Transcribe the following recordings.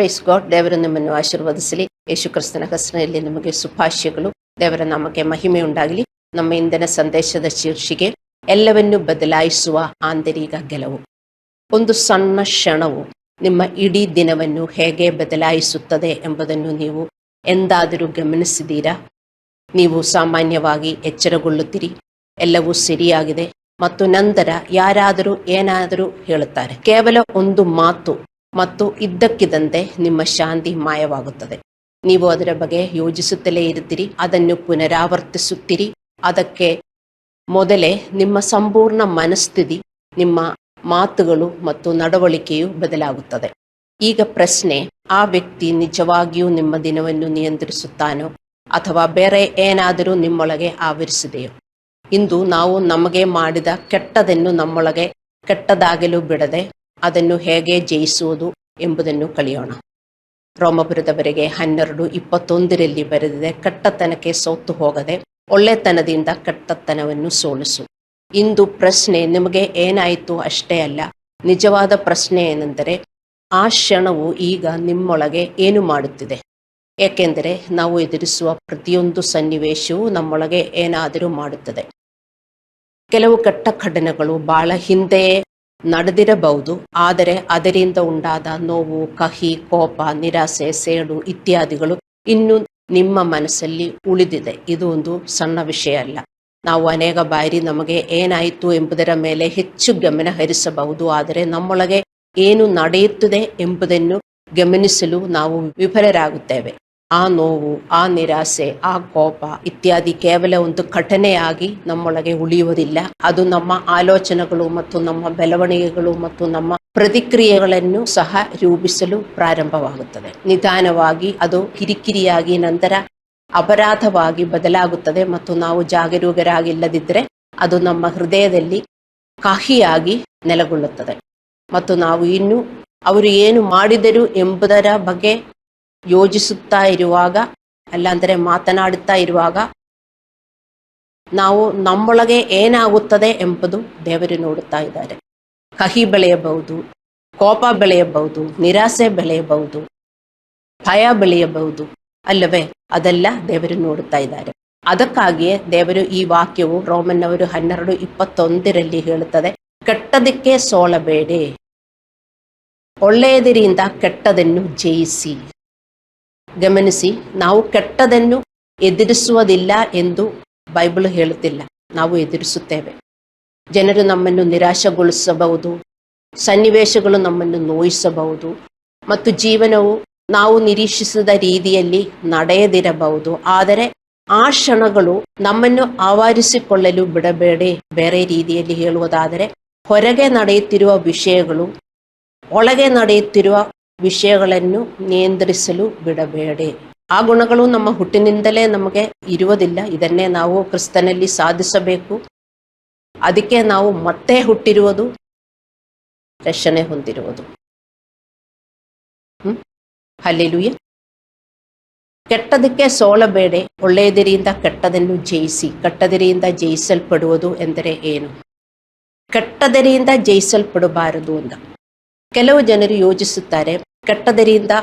Praise God. ದೇವರು ನಿಮ್ಮನ್ನು ಆಶೀರ್ವದಿಸಲಿ. ಯೇಸು ಕ್ರಿಸ್ತನ ಹೆಸರಿನಲ್ಲಿ ನಿಮಗೆ ಶುಭಾಶಯಗಳು. ದೇವರ ನಾಮಕ್ಕೆ ಮಹಿಮೆ ಉಂಟಾಗಲಿ. ನಮ್ಮ ಇಂದಿನ ಸಂದೇಶದ ಶೀರ್ಷಿಕೆ ಎಲ್ಲವನ್ನೂ ಬದಲಾಯಿಸುವ ಆಂತರಿಕ ಗೆಲುವು. ಒಂದು ಸಣ್ಣ ಕ್ಷಣವು ನಿಮ್ಮ ಇಡೀ ದಿನವನ್ನು ಹೇಗೆ ಬದಲಾಯಿಸುತ್ತದೆ ಎಂಬುದನ್ನು ನೀವು ಎಂದಾದರೂ ಗಮನಿಸಿದ್ದೀರಾ? ನೀವು ಸಾಮಾನ್ಯವಾಗಿ ಎಚ್ಚರಗೊಳ್ಳುತ್ತೀರಿ, ಎಲ್ಲವೂ ಸರಿಯಾಗಿದೆ, ಮತ್ತು ನಂತರ ಯಾರಾದರೂ ಏನಾದರೂ ಹೇಳುತ್ತಾರೆ. ಕೇವಲ ಒಂದು ಮಾತು ಮತ್ತು ಇದ್ದಕ್ಕಿದ್ದಂತೆ ನಿಮ್ಮ ಶಾಂತಿ ಮಾಯವಾಗುತ್ತದೆ. ನೀವು ಅದರ ಬಗ್ಗೆ ಯೋಚಿಸುತ್ತಲೇ ಇರುತ್ತೀರಿ, ಅದನ್ನು ಪುನರಾವರ್ತಿಸುತ್ತೀರಿ. ಅದಕ್ಕೆ ಮೊದಲೇ ನಿಮ್ಮ ಸಂಪೂರ್ಣ ಮನಸ್ಥಿತಿ, ನಿಮ್ಮ ಮಾತುಗಳು ಮತ್ತು ನಡವಳಿಕೆಯು ಬದಲಾಗುತ್ತದೆ. ಈಗ ಪ್ರಶ್ನೆ, ಆ ವ್ಯಕ್ತಿ ನಿಜವಾಗಿಯೂ ನಿಮ್ಮ ದಿನವನ್ನು ನಿಯಂತ್ರಿಸುತ್ತಾನೋ ಅಥವಾ ಬೇರೆ ಏನಾದರೂ ನಿಮ್ಮೊಳಗೆ ಆವರಿಸಿದೆಯೋ? ಇಂದು ನಾವು ನಮಗೆ ಮಾಡಿದ ಕೆಟ್ಟದನ್ನು ನಮ್ಮೊಳಗೆ ಕೆಟ್ಟದಾಗಲು ಬಿಡದೆ ಅದನ್ನು ಹೇಗೆ ಜಯಿಸುವುದು ಎಂಬುದನ್ನು ಕಲಿಯೋಣ. ರೋಮಪುರದವರೆಗೆ 12:21 ಬರೆದಿದೆ, ಕೆಟ್ಟತನಕ್ಕೆ ಸೋತು ಹೋಗದೆ ಒಳ್ಳೆತನದಿಂದ ಕೆಟ್ಟತನವನ್ನು ಸೋಲಿಸು. ಇಂದು ಪ್ರಶ್ನೆ ನಿಮಗೆ ಏನಾಯಿತು ಅಷ್ಟೇ ಅಲ್ಲ, ನಿಜವಾದ ಪ್ರಶ್ನೆ ಏನೆಂದರೆ ಆ ಕ್ಷಣವು ಈಗ ನಿಮ್ಮೊಳಗೆ ಏನು ಮಾಡುತ್ತಿದೆ? ಏಕೆಂದರೆ ನಾವು ಎದುರಿಸುವ ಪ್ರತಿಯೊಂದು ಸನ್ನಿವೇಶವೂ ನಮ್ಮೊಳಗೆ ಏನಾದರೂ ಮಾಡುತ್ತದೆ. ಕೆಲವು ಕೆಟ್ಟ ಘಟನೆಗಳು ಬಹಳ ಹಿಂದೆಯೇ ನಡೆದಿರಬಹುದು, ಆದರೆ ಅದರಿಂದ ಉಂಟಾದ ನೋವು, ಕಹಿ, ಕೋಪ, ನಿರಾಸೆ, ಸೇಡು ಇತ್ಯಾದಿಗಳು ಇನ್ನೂ ನಿಮ್ಮ ಮನಸ್ಸಲ್ಲಿ ಉಳಿದಿದೆ. ಇದು ಒಂದು ಸಣ್ಣ ವಿಷಯ ಅಲ್ಲ. ನಾವು ಅನೇಕ ಬಾರಿ ನಮಗೆ ಏನಾಯಿತು ಎಂಬುದರ ಮೇಲೆ ಹೆಚ್ಚು ಗಮನ ಹರಿಸಬಹುದು, ಆದರೆ ನಮ್ಮೊಳಗೆ ಏನು ನಡೆಯುತ್ತದೆ ಎಂಬುದನ್ನು ಗಮನಿಸಲು ನಾವು ವಿಫಲರಾಗುತ್ತೇವೆ. ಆ ನೋವು, ಆ ನಿರಾಸೆ, ಆ ಕೋಪ ಇತ್ಯಾದಿ ಕೇವಲ ಒಂದು ಘಟನೆಯಾಗಿ ನಮ್ಮೊಳಗೆ ಉಳಿಯುವುದಿಲ್ಲ. ಅದು ನಮ್ಮ ಆಲೋಚನೆಗಳು ಮತ್ತು ನಮ್ಮ ಬೆಳವಣಿಗೆಗಳು ಮತ್ತು ನಮ್ಮ ಪ್ರತಿಕ್ರಿಯೆಗಳನ್ನು ಸಹ ರೂಪಿಸಲು ಪ್ರಾರಂಭವಾಗುತ್ತದೆ. ನಿಧಾನವಾಗಿ ಅದು ಕಿರಿಕಿರಿಯಾಗಿ ನಂತರ ಅಪರಾಧವಾಗಿ ಬದಲಾಗುತ್ತದೆ ಮತ್ತು ನಾವು ಜಾಗರೂಕರಾಗಿಲ್ಲದಿದ್ದರೆ ಅದು ನಮ್ಮ ಹೃದಯದಲ್ಲಿ ಕಹಿಯಾಗಿ ನೆಲೆಗೊಳ್ಳುತ್ತದೆ ಮತ್ತು ನಾವು ಇನ್ನು ಅವರು ಏನು ಮಾಡಿದರು ಎಂಬುದರ ಬಗ್ಗೆ ಯೋಚಿಸುತ್ತಾ ಇರುವಾಗ, ಅಲ್ಲಾಂದರೆ ಮಾತನಾಡುತ್ತಾ ಇರುವಾಗ ನಾವು ನಮ್ಮೊಳಗೆ ಏನಾಗುತ್ತದೆ ಎಂಬುದು ದೇವರು ನೋಡುತ್ತಾ ಇದ್ದಾರೆ. ಕಹಿ ಬೆಳೆಯಬಹುದು, ಕೋಪ ಬೆಳೆಯಬಹುದು, ನಿರಾಸೆ ಬೆಳೆಯಬಹುದು, ಭಯ ಬೆಳೆಯಬಹುದು ಅಲ್ಲವೇ? ಅದೆಲ್ಲ ದೇವರು ನೋಡುತ್ತಾ ಇದ್ದಾರೆ. ಅದಕ್ಕಾಗಿಯೇ ದೇವರು ಈ ವಾಕ್ಯವು ರೋಮನ್ನವರು 12:21 ಹೇಳುತ್ತದೆ, ಕೆಟ್ಟದಕ್ಕೆ ಸೋಲಬೇಡಿ, ಒಳ್ಳೆಯದರಿಂದ ಕೆಟ್ಟದನ್ನು ಜಯಿಸಿ. ಗಮನಿಸಿ, ನಾವು ಕೆಟ್ಟದನ್ನು ಎದುರಿಸುವುದಿಲ್ಲ ಎಂದು ಬೈಬಲ್ ಹೇಳುತ್ತಿಲ್ಲ, ನಾವು ಎದುರಿಸುತ್ತೇವೆ. ಜನರು ನಮ್ಮನ್ನು ನಿರಾಶೆಗೊಳಿಸಬಹುದು, ಸನ್ನಿವೇಶಗಳು ನಮ್ಮನ್ನು ನೋಯಿಸಬಹುದು ಮತ್ತು ಜೀವನವು ನಾವು ನಿರೀಕ್ಷಿಸಿದ ರೀತಿಯಲ್ಲಿ ನಡೆಯದಿರಬಹುದು. ಆದರೆ ಆ ಕ್ಷಣಗಳು ನಮ್ಮನ್ನು ಆವರಿಸಿಕೊಳ್ಳಲು ಬಿಡಬೇಡಿ. ಬೇರೆ ರೀತಿಯಲ್ಲಿ ಹೇಳುವುದಾದರೆ, ಹೊರಗೆ ನಡೆಯುತ್ತಿರುವ ವಿಷಯಗಳು ಒಳಗೆ ನಡೆಯುತ್ತಿರುವ ವಿಷಯಗಳನ್ನು ನಿಯಂತ್ರಿಸಲು ಬಿಡಬೇಡಿ. ಆ ಗುಣಗಳು ನಮ್ಮ ಹುಟ್ಟಿನಿಂದಲೇ ನಮಗೆ ಇರುವುದಿಲ್ಲ. ಇದನ್ನೇ ನಾವು ಕ್ರಿಸ್ತನಲ್ಲಿ ಸಾಧಿಸಬೇಕು. ಅದಕ್ಕೆ ನಾವು ಮತ್ತೆ ಹುಟ್ಟಿರುವುದು, ರಕ್ಷಣೆ ಹೊಂದಿರುವುದು. ಹಲ್ಲೆಲೂಯಾ. ಕೆಟ್ಟದಕ್ಕೆ ಸೋಲಬೇಡಿ, ಒಳ್ಳೆಯದರಿಂದ ಕೆಟ್ಟದನ್ನು ಜಯಿಸಿ. ಕೆಟ್ಟದರಿಂದ ಜಯಿಸಲ್ಪಡುವುದು ಎಂದರೆ ಏನು? ಕೆಟ್ಟದರಿಂದ ಜಯಿಸಲ್ಪಡಬಾರದು ಅಂತ ಕೆಲವು ಜನರು ಯೋಚಿಸುತ್ತಾರೆ. ಕೆಟ್ಟದರಿಂದ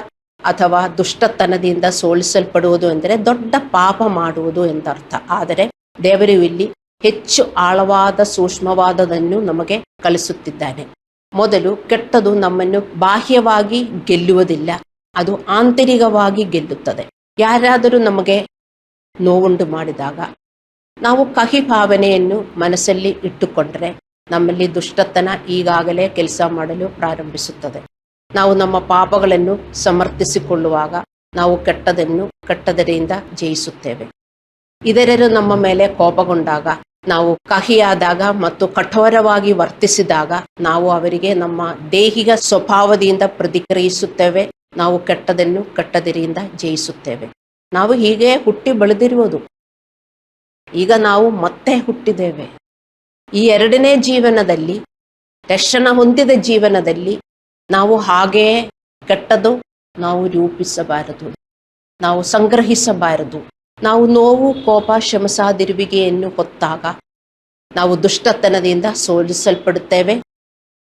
ಅಥವಾ ದುಷ್ಟತನದಿಂದ ಸೋಲಿಸಲ್ಪಡುವುದು ಎಂದರೆ ದೊಡ್ಡ ಪಾಪ ಮಾಡುವುದು ಎಂದರ್ಥ. ಆದರೆ ದೇವರು ಇಲ್ಲಿ ಹೆಚ್ಚು ಆಳವಾದ ಸೂಕ್ಷ್ಮವಾದದನ್ನು ನಮಗೆ ಕಲಿಸುತ್ತಿದ್ದಾನೆ. ಮೊದಲು, ಕೆಟ್ಟದು ನಮ್ಮನ್ನು ಬಾಹ್ಯವಾಗಿ ಗೆಲ್ಲುವುದಿಲ್ಲ, ಅದು ಆಂತರಿಕವಾಗಿ ಗೆಲ್ಲುತ್ತದೆ. ಯಾರಾದರೂ ನಮಗೆ ನೋವುಂಟು ಮಾಡಿದಾಗ ನಾವು ಕಹಿ ಭಾವನೆಯನ್ನು ಮನಸ್ಸಲ್ಲಿ ಇಟ್ಟುಕೊಂಡರೆ ನಮ್ಮಲ್ಲಿ ದುಷ್ಟತನ ಈಗಾಗಲೇ ಕೆಲಸ ಮಾಡಲು ಪ್ರಾರಂಭಿಸುತ್ತದೆ. ನಾವು ನಮ್ಮ ಪಾಪಗಳನ್ನು ಸಮರ್ಥಿಸಿಕೊಳ್ಳುವಾಗ ನಾವು ಕೆಟ್ಟದರಿಂದ ಜಯಿಸುತ್ತೇವೆ. ಇತರರು ನಮ್ಮ ಮೇಲೆ ಕೋಪಗೊಂಡಾಗ, ನಾವು ಕಹಿಯಾದಾಗ ಮತ್ತು ಕಠೋರವಾಗಿ ವರ್ತಿಸಿದಾಗ ನಾವು ಅವರಿಗೆ ನಮ್ಮ ದೈಹಿಕ ಸ್ವಭಾವದಿಂದ ಪ್ರತಿಕ್ರಿಯಿಸುತ್ತೇವೆ. ನಾವು ಕೆಟ್ಟದರಿಂದ ಜಯಿಸುತ್ತೇವೆ. ನಾವು ಹೀಗೆ ಹುಟ್ಟಿ ಬೆಳೆದಿರುವುದು. ಈಗ ನಾವು ಮತ್ತೆ ಹುಟ್ಟಿದ್ದೇವೆ. ಈ ಎರಡನೇ ಜೀವನದಲ್ಲಿ, ರಕ್ಷಣೆ ಹೊಂದಿದ ಜೀವನದಲ್ಲಿ ನಾವು ಹಾಗೆಯೇ ಕೆಟ್ಟದು ನಾವು ರೂಪಿಸಬಾರದು, ನಾವು ಸಂಗ್ರಹಿಸಬಾರದು. ನಾವು ನೋವು, ಕೋಪ, ಶ್ರಮಸಾದಿರುವಿಕೆಯನ್ನು ಹೊತ್ತಾಗ ನಾವು ದುಷ್ಟತನದಿಂದ ಸೋಲಿಸಲ್ಪಡುತ್ತೇವೆ.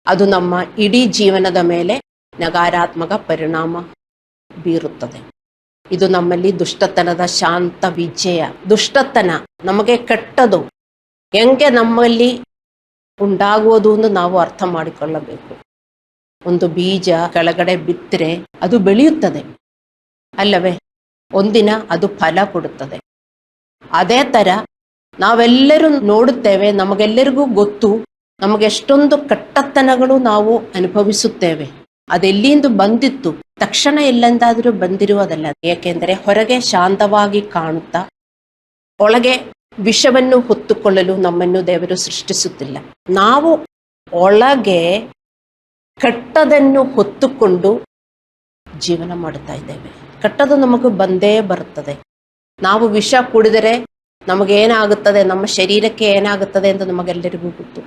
ಅದು ನಮ್ಮ ಇಡೀ ಜೀವನದ ಮೇಲೆ ನಕಾರಾತ್ಮಕ ಪರಿಣಾಮ ಬೀರುತ್ತದೆ. ಇದು ನಮ್ಮಲ್ಲಿ ದುಷ್ಟತನದ ಶಾಂತ ವಿಜಯ. ದುಷ್ಟತನ ನಮಗೆ ಕೆಟ್ಟದು ಹೆಂಗೆ ನಮ್ಮಲ್ಲಿ ಉಂಟಾಗುವುದು ಎಂದು ನಾವು ಅರ್ಥ ಮಾಡಿಕೊಳ್ಳಬೇಕು. ಒಂದು ಬೀಜ ಕೆಳಗಡೆ ಬಿತ್ತರೆ ಅದು ಬೆಳೆಯುತ್ತದೆ ಅಲ್ಲವೇ? ಒಂದಿನ ಅದು ಫಲ ಕೊಡುತ್ತದೆ. ಅದೇ ಥರ ನಾವೆಲ್ಲರೂ ನೋಡುತ್ತೇವೆ, ನಮಗೆಲ್ಲರಿಗೂ ಗೊತ್ತು, ನಮಗೆಷ್ಟೊಂದು ಕೆಟ್ಟತನಗಳು ನಾವು ಅನುಭವಿಸುತ್ತೇವೆ. ಅದೆಲ್ಲಿಂದ ಬಂದಿತ್ತು? ತಕ್ಷಣ ಎಲ್ಲೆಂದಾದರೂ ಬಂದಿರುವುದಲ್ಲ. ಏಕೆಂದರೆ ಹೊರಗೆ ಶಾಂತವಾಗಿ ಕಾಣುತ್ತಾ ಒಳಗೆ ವಿಷವನ್ನು ಹೊತ್ತುಕೊಳ್ಳಲು ನಮ್ಮನ್ನು ದೇವರು ಸೃಷ್ಟಿಸುತ್ತಿಲ್ಲ. ನಾವು ಒಳಗೆ ಕೆಟ್ಟದನ್ನು ಹೊತ್ತುಕೊಂಡು ಜೀವನ ಮಾಡುತ್ತಾ ಇದ್ದೇವೆ. ಕೆಟ್ಟದು ನಮಗೂ ಬಂದೇ ಬರುತ್ತದೆ. ನಾವು ವಿಷ ಕುಡಿದರೆ ನಮಗೇನಾಗುತ್ತದೆ, ನಮ್ಮ ಶರೀರಕ್ಕೆ ಏನಾಗುತ್ತದೆ ಎಂದು ನಮಗೆಲ್ಲರಿಗೂ ಗೊತ್ತು.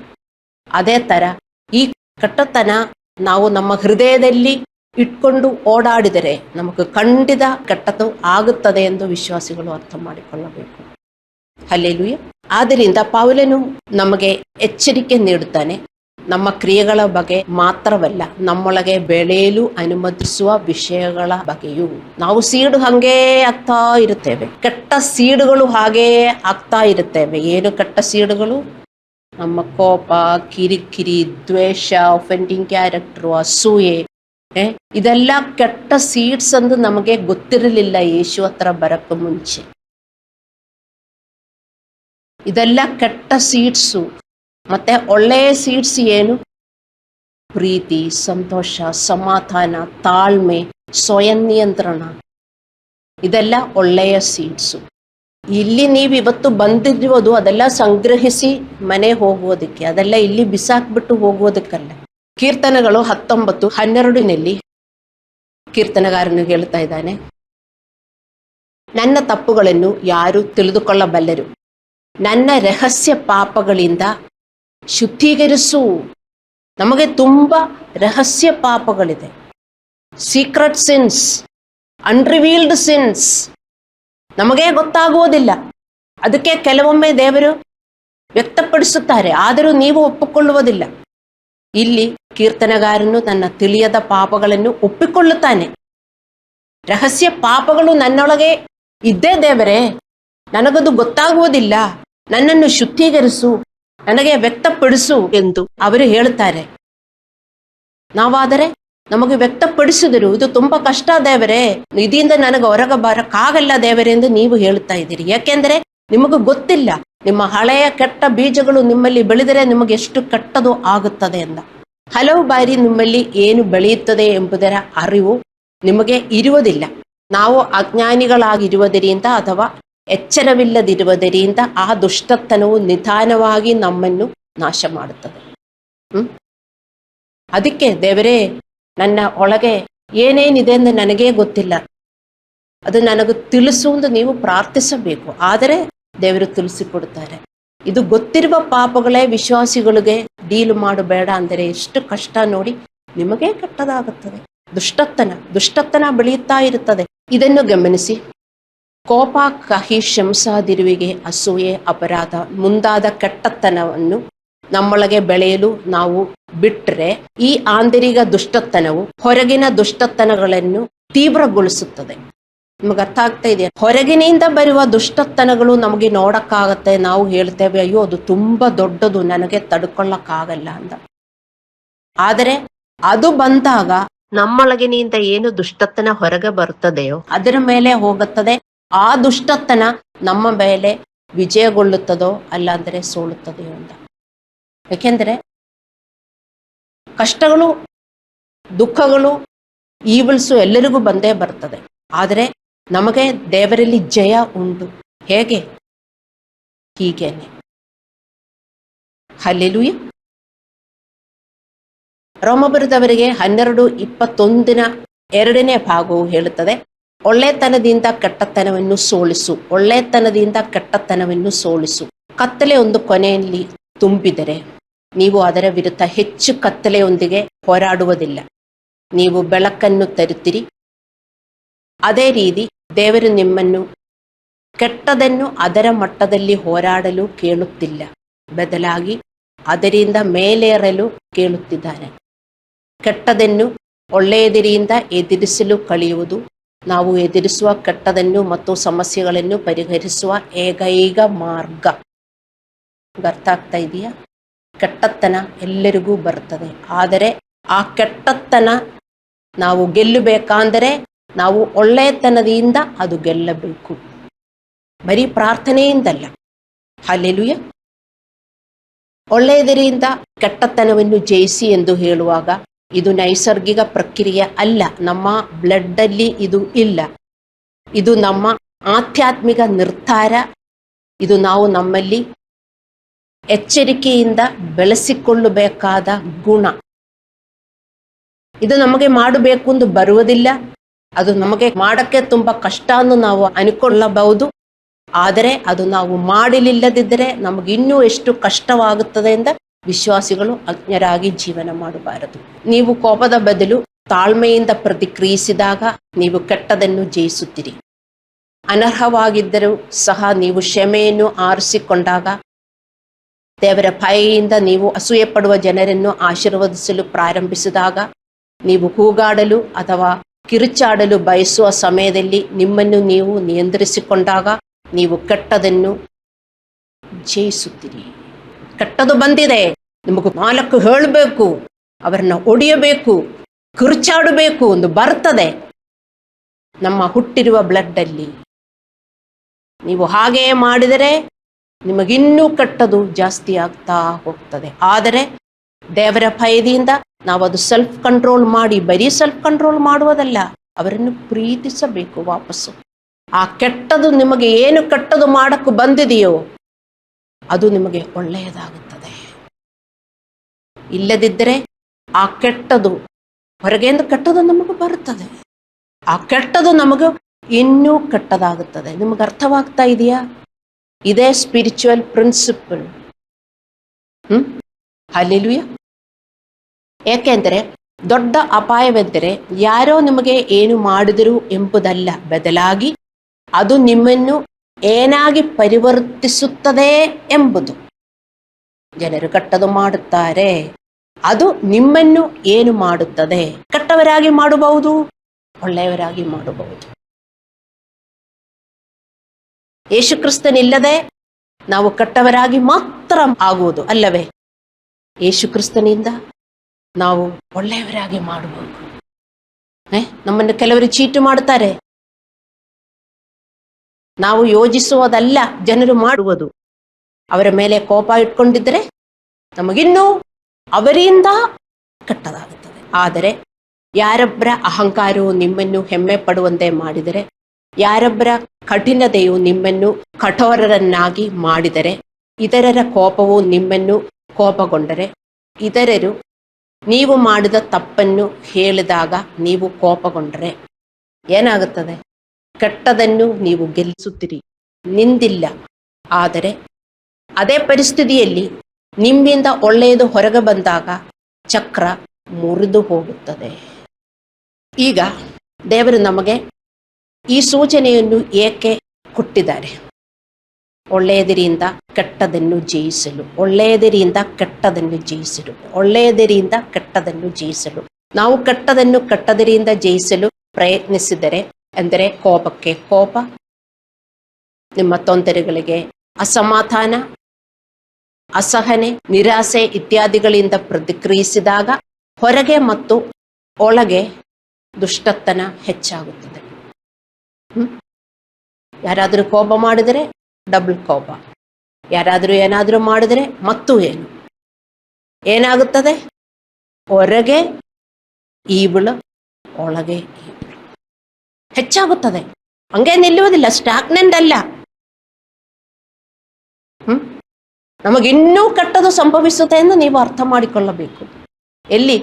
ಅದೇ ಥರ ಈ ಕೆಟ್ಟತನ ನಾವು ನಮ್ಮ ಹೃದಯದಲ್ಲಿ ಇಟ್ಕೊಂಡು ಓಡಾಡಿದರೆ ನಮಗೆ ಖಂಡಿತ ಕೆಟ್ಟದ್ದು ಆಗುತ್ತದೆ ಎಂದು ವಿಶ್ವಾಸಿಗಳು ಅರ್ಥ ಮಾಡಿಕೊಳ್ಳಬೇಕು. ಹಲ್ಲೆಲೂಯ. ಆದ್ದರಿಂದ ಪೌಲನು ನಮಗೆ ಎಚ್ಚರಿಕೆ ನೀಡುತ್ತಾನೆ. ನಮ್ಮ ಕ್ರಿಯೆಗಳ ಬಗ್ಗೆ ಮಾತ್ರವಲ್ಲ, ನಮ್ಮೊಳಗೆ ಬೆಳೆಯಲು ಅನುಮತಿಸುವ ವಿಷಯಗಳ ಬಗ್ಗೆಯೂ. ನಾವು ಸೀಡು ಹಾಗೇ ಆಗ್ತಾ ಇರುತ್ತೇವೆ, ಕೆಟ್ಟ ಸೀಡುಗಳು ಹಾಗೇ ಆಗ್ತಾ ಇರುತ್ತೇವೆ. ಏನು ಕೆಟ್ಟ ಸೀಡುಗಳು? ನಮ್ಮ ಕೋಪ, ಕಿರಿಕಿರಿ, ದ್ವೇಷ, ಒಫೆಂಡಿಂಗ್ ಕ್ಯಾರೆಕ್ಟರು, ಅಸೂಯೆ, ಇದೆಲ್ಲ ಕೆಟ್ಟ ಸೀಡ್ಸ್ ಎಂದು ನಮಗೆ ಗೊತ್ತಿರಲಿಲ್ಲ ಯೇಸು ಹತ್ರ ಬರಕ್ಕೆ ಮುಂಚೆ. ಇದೆಲ್ಲ ಕೆಟ್ಟ ಸೀಡ್ಸು. ಮತ್ತೆ ಒಳ್ಳೆಯ ಸೀಡ್ಸ್ ಏನು? ಪ್ರೀತಿ, ಸಂತೋಷ, ಸಮಾಧಾನ, ತಾಳ್ಮೆ, ಸ್ವಯಂ ನಿಯಂತ್ರಣ, ಇದೆಲ್ಲ ಒಳ್ಳೆಯ ಸೀಡ್ಸು. ಇಲ್ಲಿ ನೀವು ಇವತ್ತು ಬಂದಿರುವುದು ಅದೆಲ್ಲ ಸಂಗ್ರಹಿಸಿ ಮನೆ ಹೋಗುವುದಕ್ಕೆ, ಅದೆಲ್ಲ ಇಲ್ಲಿ ಬಿಸಾಕ್ಬಿಟ್ಟು ಹೋಗುವುದಕ್ಕಲ್ಲ. ಕೀರ್ತನೆಗಳು 19:12 ಕೀರ್ತನಗಾರನು ಹೇಳ್ತಾ ಇದ್ದಾನೆ, ನನ್ನ ತಪ್ಪುಗಳನ್ನು ಯಾರು ತಿಳಿದುಕೊಳ್ಳಬಲ್ಲರು, ನನ್ನ ರಹಸ್ಯ ಪಾಪಗಳಿಂದ ಶುದ್ಧೀಕರಿಸು. ನಮಗೆ ತುಂಬ ರಹಸ್ಯ ಪಾಪಗಳಿದೆ, ಸೀಕ್ರೆಟ್ ಸಿನ್ಸ್, ಅನ್ರಿವೀಲ್ಡ್ ಸಿನ್ಸ್, ನಮಗೇ ಗೊತ್ತಾಗುವುದಿಲ್ಲ. ಅದಕ್ಕೆ ಕೆಲವೊಮ್ಮೆ ದೇವರು ವ್ಯಕ್ತಪಡಿಸುತ್ತಾರೆ, ಆದರೂ ನೀವು ಒಪ್ಪಿಕೊಳ್ಳುವುದಿಲ್ಲ. ಇಲ್ಲಿ ಕೀರ್ತನಗಾರನು ತನ್ನ ತಿಳಿಯದ ಪಾಪಗಳನ್ನು ಒಪ್ಪಿಕೊಳ್ಳುತ್ತಾನೆ. ರಹಸ್ಯ ಪಾಪಗಳು ನನ್ನೊಳಗೆ ಇದ್ದೇ ದೇವರೇ, ನನಗದು ಗೊತ್ತಾಗುವುದಿಲ್ಲ, ನನ್ನನ್ನು ಶುದ್ಧೀಕರಿಸು, ನನಗೆ ವ್ಯಕ್ತಪಡಿಸು ಎಂದು ಅವರು ಹೇಳುತ್ತಾರೆ. ನಾವಾದರೆ ನಮಗೆ ವ್ಯಕ್ತಪಡಿಸಿದರು, ಇದು ತುಂಬ ಕಷ್ಟ ದೇವರೇ, ಇದರಿಂದ ನನಗೆ ಹೊರಗೆ ಬರಕ್ಕಾಗಲ್ಲ ದೇವರೇ ಎಂದು ನೀವು ಹೇಳುತ್ತಾ ಇದ್ದೀರಿ. ಯಾಕೆಂದರೆ ನಿಮಗೆ ಗೊತ್ತಿಲ್ಲ, ನಿಮ್ಮ ಹಳೆಯ ಕೆಟ್ಟ ಬೀಜಗಳು ನಿಮ್ಮಲ್ಲಿ ಬೆಳೆದರೆ ನಿಮಗೆ ಎಷ್ಟು ಕೆಟ್ಟದು ಆಗುತ್ತದೆ ಎಂದ. ಹಲವು ಬಾರಿ ನಿಮ್ಮಲ್ಲಿ ಏನು ಬೆಳೆಯುತ್ತದೆ ಎಂಬುದರ ಅರಿವು ನಿಮಗೆ ಇರುವುದಿಲ್ಲ. ನಾವು ಅಜ್ಞಾನಿಗಳಾಗಿರುವುದರಿಂದ ಅಥವಾ ಎಚ್ಚರವಿಲ್ಲದಿರುವುದರಿಂದ ಆ ದುಷ್ಟತನವು ನಿಧಾನವಾಗಿ ನಮ್ಮನ್ನು ನಾಶ ಮಾಡುತ್ತದೆ. ಅದಕ್ಕೆ ದೇವರೇ, ನನ್ನ ಒಳಗೆ ಏನೇನಿದೆ ಎಂದು ನನಗೇ ಗೊತ್ತಿಲ್ಲ, ಅದು ನನಗೆ ತಿಳಿಸು ಎಂದು ನೀವು ಪ್ರಾರ್ಥಿಸಬೇಕು. ಆದರೆ ದೇವರು ತಿಳಿಸಿಕೊಡುತ್ತಾರೆ. ಇದು ಗೊತ್ತಿರುವ ಪಾಪಗಳೇ ವಿಶ್ವಾಸಿಗಳಿಗೆ ಡೀಲ್ ಮಾಡಬೇಡ ಅಂದರೆ ಎಷ್ಟು ಕಷ್ಟ ನೋಡಿ. ನಿಮಗೇ ಕೆಟ್ಟದಾಗುತ್ತದೆ. ದುಷ್ಟತನ ಬೆಳೆಯುತ್ತಾ ಇರುತ್ತದೆ. ಇದನ್ನು ಗಮನಿಸಿ. ಕೋಪ, ಕಹಿ, ಶಂಸಾದಿರುವಿಗೆ, ಅಸೂಯೆ, ಅಪರಾಧ ಮುಂದಾದ ಕೆಟ್ಟತನವನ್ನು ನಮ್ಮೊಳಗೆ ಬೆಳೆಯಲು ನಾವು ಬಿಟ್ಟರೆ ಈ ಆಂತರಿಕ ದುಷ್ಟತನವು ಹೊರಗಿನ ದುಷ್ಟತನಗಳನ್ನು ತೀವ್ರಗೊಳಿಸುತ್ತದೆ. ನಿಮಗೆ ಅರ್ಥ ಆಗ್ತಾ ಇದೆ? ಹೊರಗಿನಿಂದ ಬರುವ ದುಷ್ಟತನಗಳು ನಮಗೆ ನೋಡಕ್ಕಾಗತ್ತೆ, ನಾವು ಹೇಳ್ತೇವೆ ಅಯ್ಯೋ ಅದು ತುಂಬಾ ದೊಡ್ಡದು, ನನಗೆ ತಡ್ಕೊಳ್ಳಕ್ಕಾಗಲ್ಲ ಅಂತ. ಆದರೆ ಅದು ಬಂದಾಗ ನಮ್ಮೊಳಗಿನಿಂದ ಏನು ದುಷ್ಟತನ ಹೊರಗೆ ಬರುತ್ತದೆಯೋ ಅದರ ಮೇಲೆ ಹೋಗುತ್ತದೆ. ಆ ದುಷ್ಟತನ ನಮ್ಮ ಮೇಲೆ ವಿಜಯಗೊಳ್ಳುತ್ತದೋ ಅಲ್ಲ ಅಂದರೆ ಸೋಲುತ್ತದೆಯೋ ಅಂತ. ಯಾಕೆಂದರೆ ಕಷ್ಟಗಳು, ದುಃಖಗಳು, ಈವಿಲ್ಸು ಎಲ್ಲರಿಗೂ ಬಂದೇ ಬರ್ತದೆ. ಆದರೆ ನಮಗೆ ದೇವರಲ್ಲಿ ಜಯ ಉಂಟು. ಹೇಗೆ? ಹೀಗೇನೆ. ಹಲ್ಲೆಲೂಯ. ರೋಮಪುರದವರಿಗೆ 12:21 2ನೇ ಭಾಗವು ಹೇಳುತ್ತದೆ, ಒಳ್ಳೆತನದಿಂದ ಕೆಟ್ಟತನವನ್ನು ಸೋಲಿಸು, ಒಳ್ಳೆತನದಿಂದ ಕೆಟ್ಟತನವನ್ನು ಸೋಲಿಸು. ಕತ್ತಲೆ ಒಂದು ಕೊನೆಯಲ್ಲಿ ತುಂಬಿದರೆ ನೀವು ಅದರ ವಿರುದ್ಧ ಹೆಚ್ಚು ಕತ್ತಲೆಯೊಂದಿಗೆ ಹೋರಾಡುವುದಿಲ್ಲ, ನೀವು ಬೆಳಕನ್ನು ತರುತ್ತೀರಿ. ಅದೇ ರೀತಿ ದೇವರು ನಿಮ್ಮನ್ನು ಕೆಟ್ಟದನ್ನು ಅದರ ಮಟ್ಟದಲ್ಲಿ ಹೋರಾಡಲು ಕೇಳುತ್ತಿಲ್ಲ, ಬದಲಾಗಿ ಅದರಿಂದ ಮೇಲೇರಲು ಕೇಳುತ್ತಿದ್ದಾನೆ. ಕೆಟ್ಟದನ್ನು ಒಳ್ಳೆಯದರಿಂದ ಎದುರಿಸಲು ಕಲಿಯುವುದು ನಾವು ಎದುರಿಸುವ ಕೆಟ್ಟದನ್ನು ಮತ್ತು ಸಮಸ್ಯೆಗಳನ್ನು ಪರಿಹರಿಸುವ ಏಕೈಕ ಮಾರ್ಗ. ಅರ್ಥ ಆಗ್ತಾ ಇದೆಯಾ? ಕೆಟ್ಟತನ ಎಲ್ಲರಿಗೂ ಬರ್ತದೆ, ಆದರೆ ಆ ಕೆಟ್ಟತನ ನಾವು ಗೆಲ್ಲಬೇಕಂದರೆ ನಾವು ಒಳ್ಳೆಯತನದಿಂದ ಅದು ಗೆಲ್ಲಬೇಕು, ಬರೀ ಪ್ರಾರ್ಥನೆಯಿಂದಲ್ಲ. ಹಲ್ಲೆಲೂಯಾ. ಒಳ್ಳೆಯದರಿಂದ ಕೆಟ್ಟತನವನ್ನು ಜಯಿಸಿ ಎಂದು ಹೇಳುವಾಗ ಇದು ನೈಸರ್ಗಿಕ ಪ್ರಕ್ರಿಯೆ ಅಲ್ಲ, ನಮ್ಮ ಬ್ಲಡ್ಡಲ್ಲಿ ಇದು ಇಲ್ಲ. ಇದು ನಮ್ಮ ಆಧ್ಯಾತ್ಮಿಕ ನಿರ್ಧಾರ. ಇದು ನಾವು ನಮ್ಮಲ್ಲಿ ಎಚ್ಚರಿಕೆಯಿಂದ ಬೆಳೆಸಿಕೊಳ್ಳಬೇಕಾದ ಗುಣ. ಇದು ನಮಗೆ ಮಾಡಬೇಕು ಎಂದು ಬರುವುದಿಲ್ಲ, ಅದು ನಮಗೆ ಮಾಡೋಕ್ಕೆ ತುಂಬ ಕಷ್ಟ ಎಂದು ನಾವು ಅನ್ಕೊಳ್ಳಬಹುದು. ಆದರೆ ಅದು ನಾವು ಮಾಡಲಿಲ್ಲದಿದ್ದರೆ ನಮಗೆ ಇನ್ನೂ ಎಷ್ಟು ಕಷ್ಟವಾಗುತ್ತದೆ ಎಂದು ವಿಶ್ವಾಸಿಗಳು ಅಜ್ಞರಾಗಿ ಜೀವನ ಮಾಡಬಾರದು. ನೀವು ಕೋಪದ ಬದಲು ತಾಳ್ಮೆಯಿಂದ ಪ್ರತಿಕ್ರಿಯಿಸಿದಾಗ ನೀವು ಕೆಟ್ಟದನ್ನು ಜಯಿಸುತ್ತೀರಿ. ಅನರ್ಹವಾಗಿದ್ದರೂ ಸಹ ನೀವು ಕ್ಷಮೆಯನ್ನು ಆರಿಸಿಕೊಂಡಾಗ, ದೇವರ ಭಯದಿಂದ ನೀವು ಅಸೂಯೆ ಪಡುವ ಜನರನ್ನು ಆಶೀರ್ವದಿಸಲು ಪ್ರಾರಂಭಿಸಿದಾಗ, ನೀವು ಕೂಗಾಡಲು ಅಥವಾ ಕಿರುಚಾಡಲು ಬಯಸುವ ಸಮಯದಲ್ಲಿ ನಿಮ್ಮನ್ನು ನೀವು ನಿಯಂತ್ರಿಸಿಕೊಂಡಾಗ ನೀವು ಕೆಟ್ಟದನ್ನು ಜಯಿಸುತ್ತೀರಿ. ಕೆಟ್ಟದು ಬಂದಿದೆ, ನಿಮಗೆ 4 ಹೇಳಬೇಕು, ಅವರನ್ನು ಒಡೆಯಬೇಕು, ಕಿರುಚಾಡಬೇಕು ಎಂದು ಬರ್ತದೆ ನಮ್ಮ ಹುಟ್ಟಿರುವ ಬ್ಲಡ್ಡಲ್ಲಿ. ನೀವು ಹಾಗೇ ಮಾಡಿದರೆ ನಿಮಗಿನ್ನೂ ಕೆಟ್ಟದು ಜಾಸ್ತಿ ಆಗ್ತಾ ಹೋಗ್ತದೆ. ಆದರೆ ದೇವರ ಭಯದಿಂದ ನಾವು ಅದು ಸೆಲ್ಫ್ ಕಂಟ್ರೋಲ್ ಮಾಡಿ, ಬರೀ ಸೆಲ್ಫ್ ಕಂಟ್ರೋಲ್ ಮಾಡುವುದಲ್ಲ, ಅವರನ್ನು ಪ್ರೀತಿಸಬೇಕು ವಾಪಸ್ಸು. ಆ ಕೆಟ್ಟದು ನಿಮಗೆ ಏನು ಕೆಟ್ಟದು ಮಾಡಕ್ಕೆ ಬಂದಿದೆಯೋ ಅದು ನಿಮಗೆ ಒಳ್ಳೆಯದಾಗುತ್ತದೆ. ಇಲ್ಲದಿದ್ದರೆ ಆ ಕೆಟ್ಟದು ಹೊರಗೆಯಿಂದ ಕೆಟ್ಟದು ನಮಗೆ ಬರುತ್ತದೆ, ಆ ಕೆಟ್ಟದು ನಮಗೆ ಇನ್ನೂ ಕೆಟ್ಟದಾಗುತ್ತದೆ. ನಿಮಗೆ ಅರ್ಥವಾಗ್ತಾ ಇದೆಯಾ? ಇದೇ ಸ್ಪಿರಿಚುವಲ್ ಪ್ರಿನ್ಸಿಪಲ್. ಹಲ್ಲೆಲೂಯಾ. ಏಕೆಂದರೆ ದೊಡ್ಡ ಅಪಾಯವೆಂದರೆ ಯಾರೋ ನಿಮಗೆ ಏನು ಮಾಡಿದರು ಎಂಬುದಲ್ಲ, ಬದಲಾಗಿ ಅದು ನಿಮ್ಮನ್ನು ಏನಾಗಿ ಪರಿವರ್ತಿಸುತ್ತದೆ ಎಂಬುದು. ಜನರು ಕೆಟ್ಟದು ಮಾಡುತ್ತಾರೆ, ಅದು ನಿಮ್ಮನ್ನು ಏನು ಮಾಡುತ್ತದೆ? ಕೆಟ್ಟವರಾಗಿ ಮಾಡಬಹುದು, ಒಳ್ಳೆಯವರಾಗಿ ಮಾಡಬಹುದು. ಯೇಸು ಕ್ರಿಸ್ತನಿಲ್ಲದೆ ನಾವು ಕೆಟ್ಟವರಾಗಿ ಮಾತ್ರ ಆಗುವುದು ಅಲ್ಲವೇ? ಯೇಸು ಕ್ರಿಸ್ತನಿಂದ ನಾವು ಒಳ್ಳೆಯವರಾಗಿ ಮಾಡಬಹುದು. ನಮ್ಮನ್ನು ಕೆಲವರು ಚೀಟು ಮಾಡುತ್ತಾರೆ, ನಾವು ಯೋಜಿಸುವುದಲ್ಲ, ಜನರು ಮಾಡುವುದು. ಅವರ ಮೇಲೆ ಕೋಪ ಇಟ್ಕೊಂಡಿದ್ದರೆ ನಮಗಿನ್ನೂ ಅವರಿಂದ ಕೆಟ್ಟದಾಗುತ್ತದೆ. ಆದರೆ ಯಾರೊಬ್ಬರ ಅಹಂಕಾರವು ನಿಮ್ಮನ್ನು ಹೆಮ್ಮೆ ಪಡುವಂತೆ ಮಾಡಿದರೆ, ಯಾರೊಬ್ಬರ ಕಠಿಣತೆಯು ನಿಮ್ಮನ್ನು ಕಠೋರರನ್ನಾಗಿ ಮಾಡಿದರೆ, ಇತರರ ಕೋಪವು ನಿಮ್ಮನ್ನು ಕೋಪಗೊಂಡರೆ, ಇತರರು ನೀವು ಮಾಡಿದ ತಪ್ಪನ್ನು ಹೇಳಿದಾಗ ನೀವು ಕೋಪಗೊಂಡರೆ ಏನಾಗುತ್ತದೆ? ಕೆಟ್ಟದನ್ನು ನೀವು ಗೆಲ್ಲಿಸುತ್ತೀರಿ, ನಿಂದಿಲ್ಲ. ಆದರೆ ಅದೇ ಪರಿಸ್ಥಿತಿಯಲ್ಲಿ ನಿಮ್ಮಿಂದ ಒಳ್ಳೆಯದು ಹೊರಗೆ ಬಂದಾಗ ಚಕ್ರ ಮುರಿದು ಹೋಗುತ್ತದೆ. ಈಗ ದೇವರು ನಮಗೆ ಈ ಸೂಚನೆಯನ್ನು ಏಕೆ ಕೊಟ್ಟಿದ್ದಾರೆ? ಒಳ್ಳೆಯದರಿಂದ ಕೆಟ್ಟದನ್ನು ಜಯಿಸಲು, ಒಳ್ಳೆಯದರಿಂದ ಕೆಟ್ಟದನ್ನು ಜಯಿಸಲು, ಒಳ್ಳೆಯದರಿಂದ ಕೆಟ್ಟದನ್ನು ಜಯಿಸಲು. ನಾವು ಕೆಟ್ಟದರಿಂದ ಜಯಿಸಲು ಪ್ರಯತ್ನಿಸಿದರೆ, ಅಂದರೆ ಕೋಪಕ್ಕೆ ಕೋಪ, ನಿಮ್ಮ ತೊಂದರೆಗಳಿಗೆ ಅಸಮಾಧಾನ, ಅಸಹನೆ, ನಿರಾಸೆ ಇತ್ಯಾದಿಗಳಿಂದ ಪ್ರತಿಕ್ರಿಯಿಸಿದಾಗ ಹೊರಗೆ ಮತ್ತು ಒಳಗೆ ದುಷ್ಟತನ ಹೆಚ್ಚಾಗುತ್ತದೆ. ಯಾರಾದರೂ ಕೋಪ ಮಾಡಿದರೆ ಡಬಲ್ ಕೋಪ, ಯಾರಾದರೂ ಏನಾದರೂ ಮಾಡಿದರೆ ಮತ್ತೂ ಏನಾಗುತ್ತದೆ? ಹೊರಗೆ ಈಬಳು, ಒಳಗೆ ಈಬಳು ಹೆಚ್ಚಾಗುತ್ತದೆ. ಹಂಗೆ ನಿಲ್ಲುವುದಿಲ್ಲ, ಸ್ಟಾಗ್ನೆಂಟ್ ಅಲ್ಲ. ನಮಗಿನ್ನೂ ಕೆಟ್ಟದು ಸಂಭವಿಸುತ್ತೆ ಎಂದು ನೀವು ಅರ್ಥ ಮಾಡಿಕೊಳ್ಳಬೇಕು. ಎಲ್ಲಿ?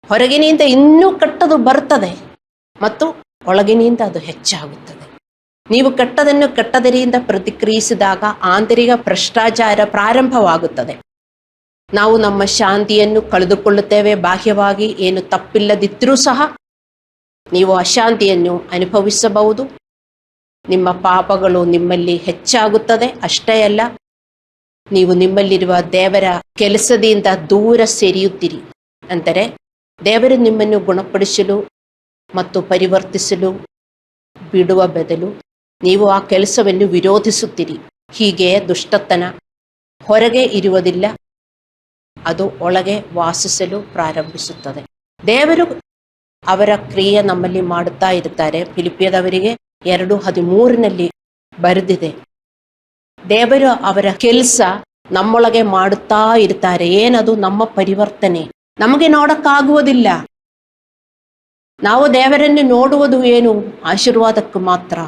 ಹೊರಗಿನಿಂದ ಇನ್ನೂ ಕೆಟ್ಟದು ಬರ್ತದೆ ಮತ್ತು ಒಳಗಿನಿಂದ ಅದು ಹೆಚ್ಚಾಗುತ್ತದೆ. ನೀವು ಕೆಟ್ಟದರಿಂದ ಪ್ರತಿಕ್ರಿಯಿಸಿದಾಗ ಆಂತರಿಕ ಭ್ರಷ್ಟಾಚಾರ ಪ್ರಾರಂಭವಾಗುತ್ತದೆ. ನಾವು ನಮ್ಮ ಶಾಂತಿಯನ್ನು ಕಳೆದುಕೊಳ್ಳುತ್ತೇವೆ. ಬಾಹ್ಯವಾಗಿ ಏನು ತಪ್ಪಿಲ್ಲದಿದ್ದರೂ ಸಹ ನೀವು ಅಶಾಂತಿಯನ್ನು ಅನುಭವಿಸಬಹುದು. ನಿಮ್ಮ ಪಾಪಗಳು ನಿಮ್ಮಲ್ಲಿ ಹೆಚ್ಚಾಗುತ್ತದೆ. ಅಷ್ಟೇ ಅಲ್ಲ, ನೀವು ನಿಮ್ಮಲ್ಲಿರುವ ದೇವರ ಕೆಲಸದಿಂದ ದೂರ ಸರಿಯುತ್ತೀರಿ. ಅಂದರೆ ದೇವರು ನಿಮ್ಮನ್ನು ಗುಣಪಡಿಸಲು ಮತ್ತು ಪರಿವರ್ತಿಸಲು ಬಿಡುವ ಬದಲು ನೀವು ಆ ಕೆಲಸವನ್ನು ವಿರೋಧಿಸುತ್ತೀರಿ. ಹೀಗೆ ದುಷ್ಟತನ ಹೊರಗೆ ಇರುವುದಿಲ್ಲ, ಅದು ಒಳಗೆ ವಾಸಿಸಲು ಪ್ರಾರಂಭಿಸುತ್ತದೆ. ದೇವರು ಅವರ ಕ್ರಿಯೆ ನಮ್ಮಲ್ಲಿ ಮಾಡುತ್ತಾ ಇರ್ತಾರೆ. ಫಿಲಿಪಿಯದವರಿಗೆ 2:13 ಬರೆದಿದೆ. ದೇವರು ಅವರ ಕೆಲಸ ನಮ್ಮೊಳಗೆ ಮಾಡುತ್ತಾ ಇರ್ತಾರೆ. ಏನದು? ನಮ್ಮ ಪರಿವರ್ತನೆ. ನಮಗೆ ನೋಡಕ್ಕಾಗುವುದಿಲ್ಲ. ನಾವು ದೇವರನ್ನು ನೋಡುವುದು ಏನು? ಆಶೀರ್ವಾದಕ್ಕೆ ಮಾತ್ರ.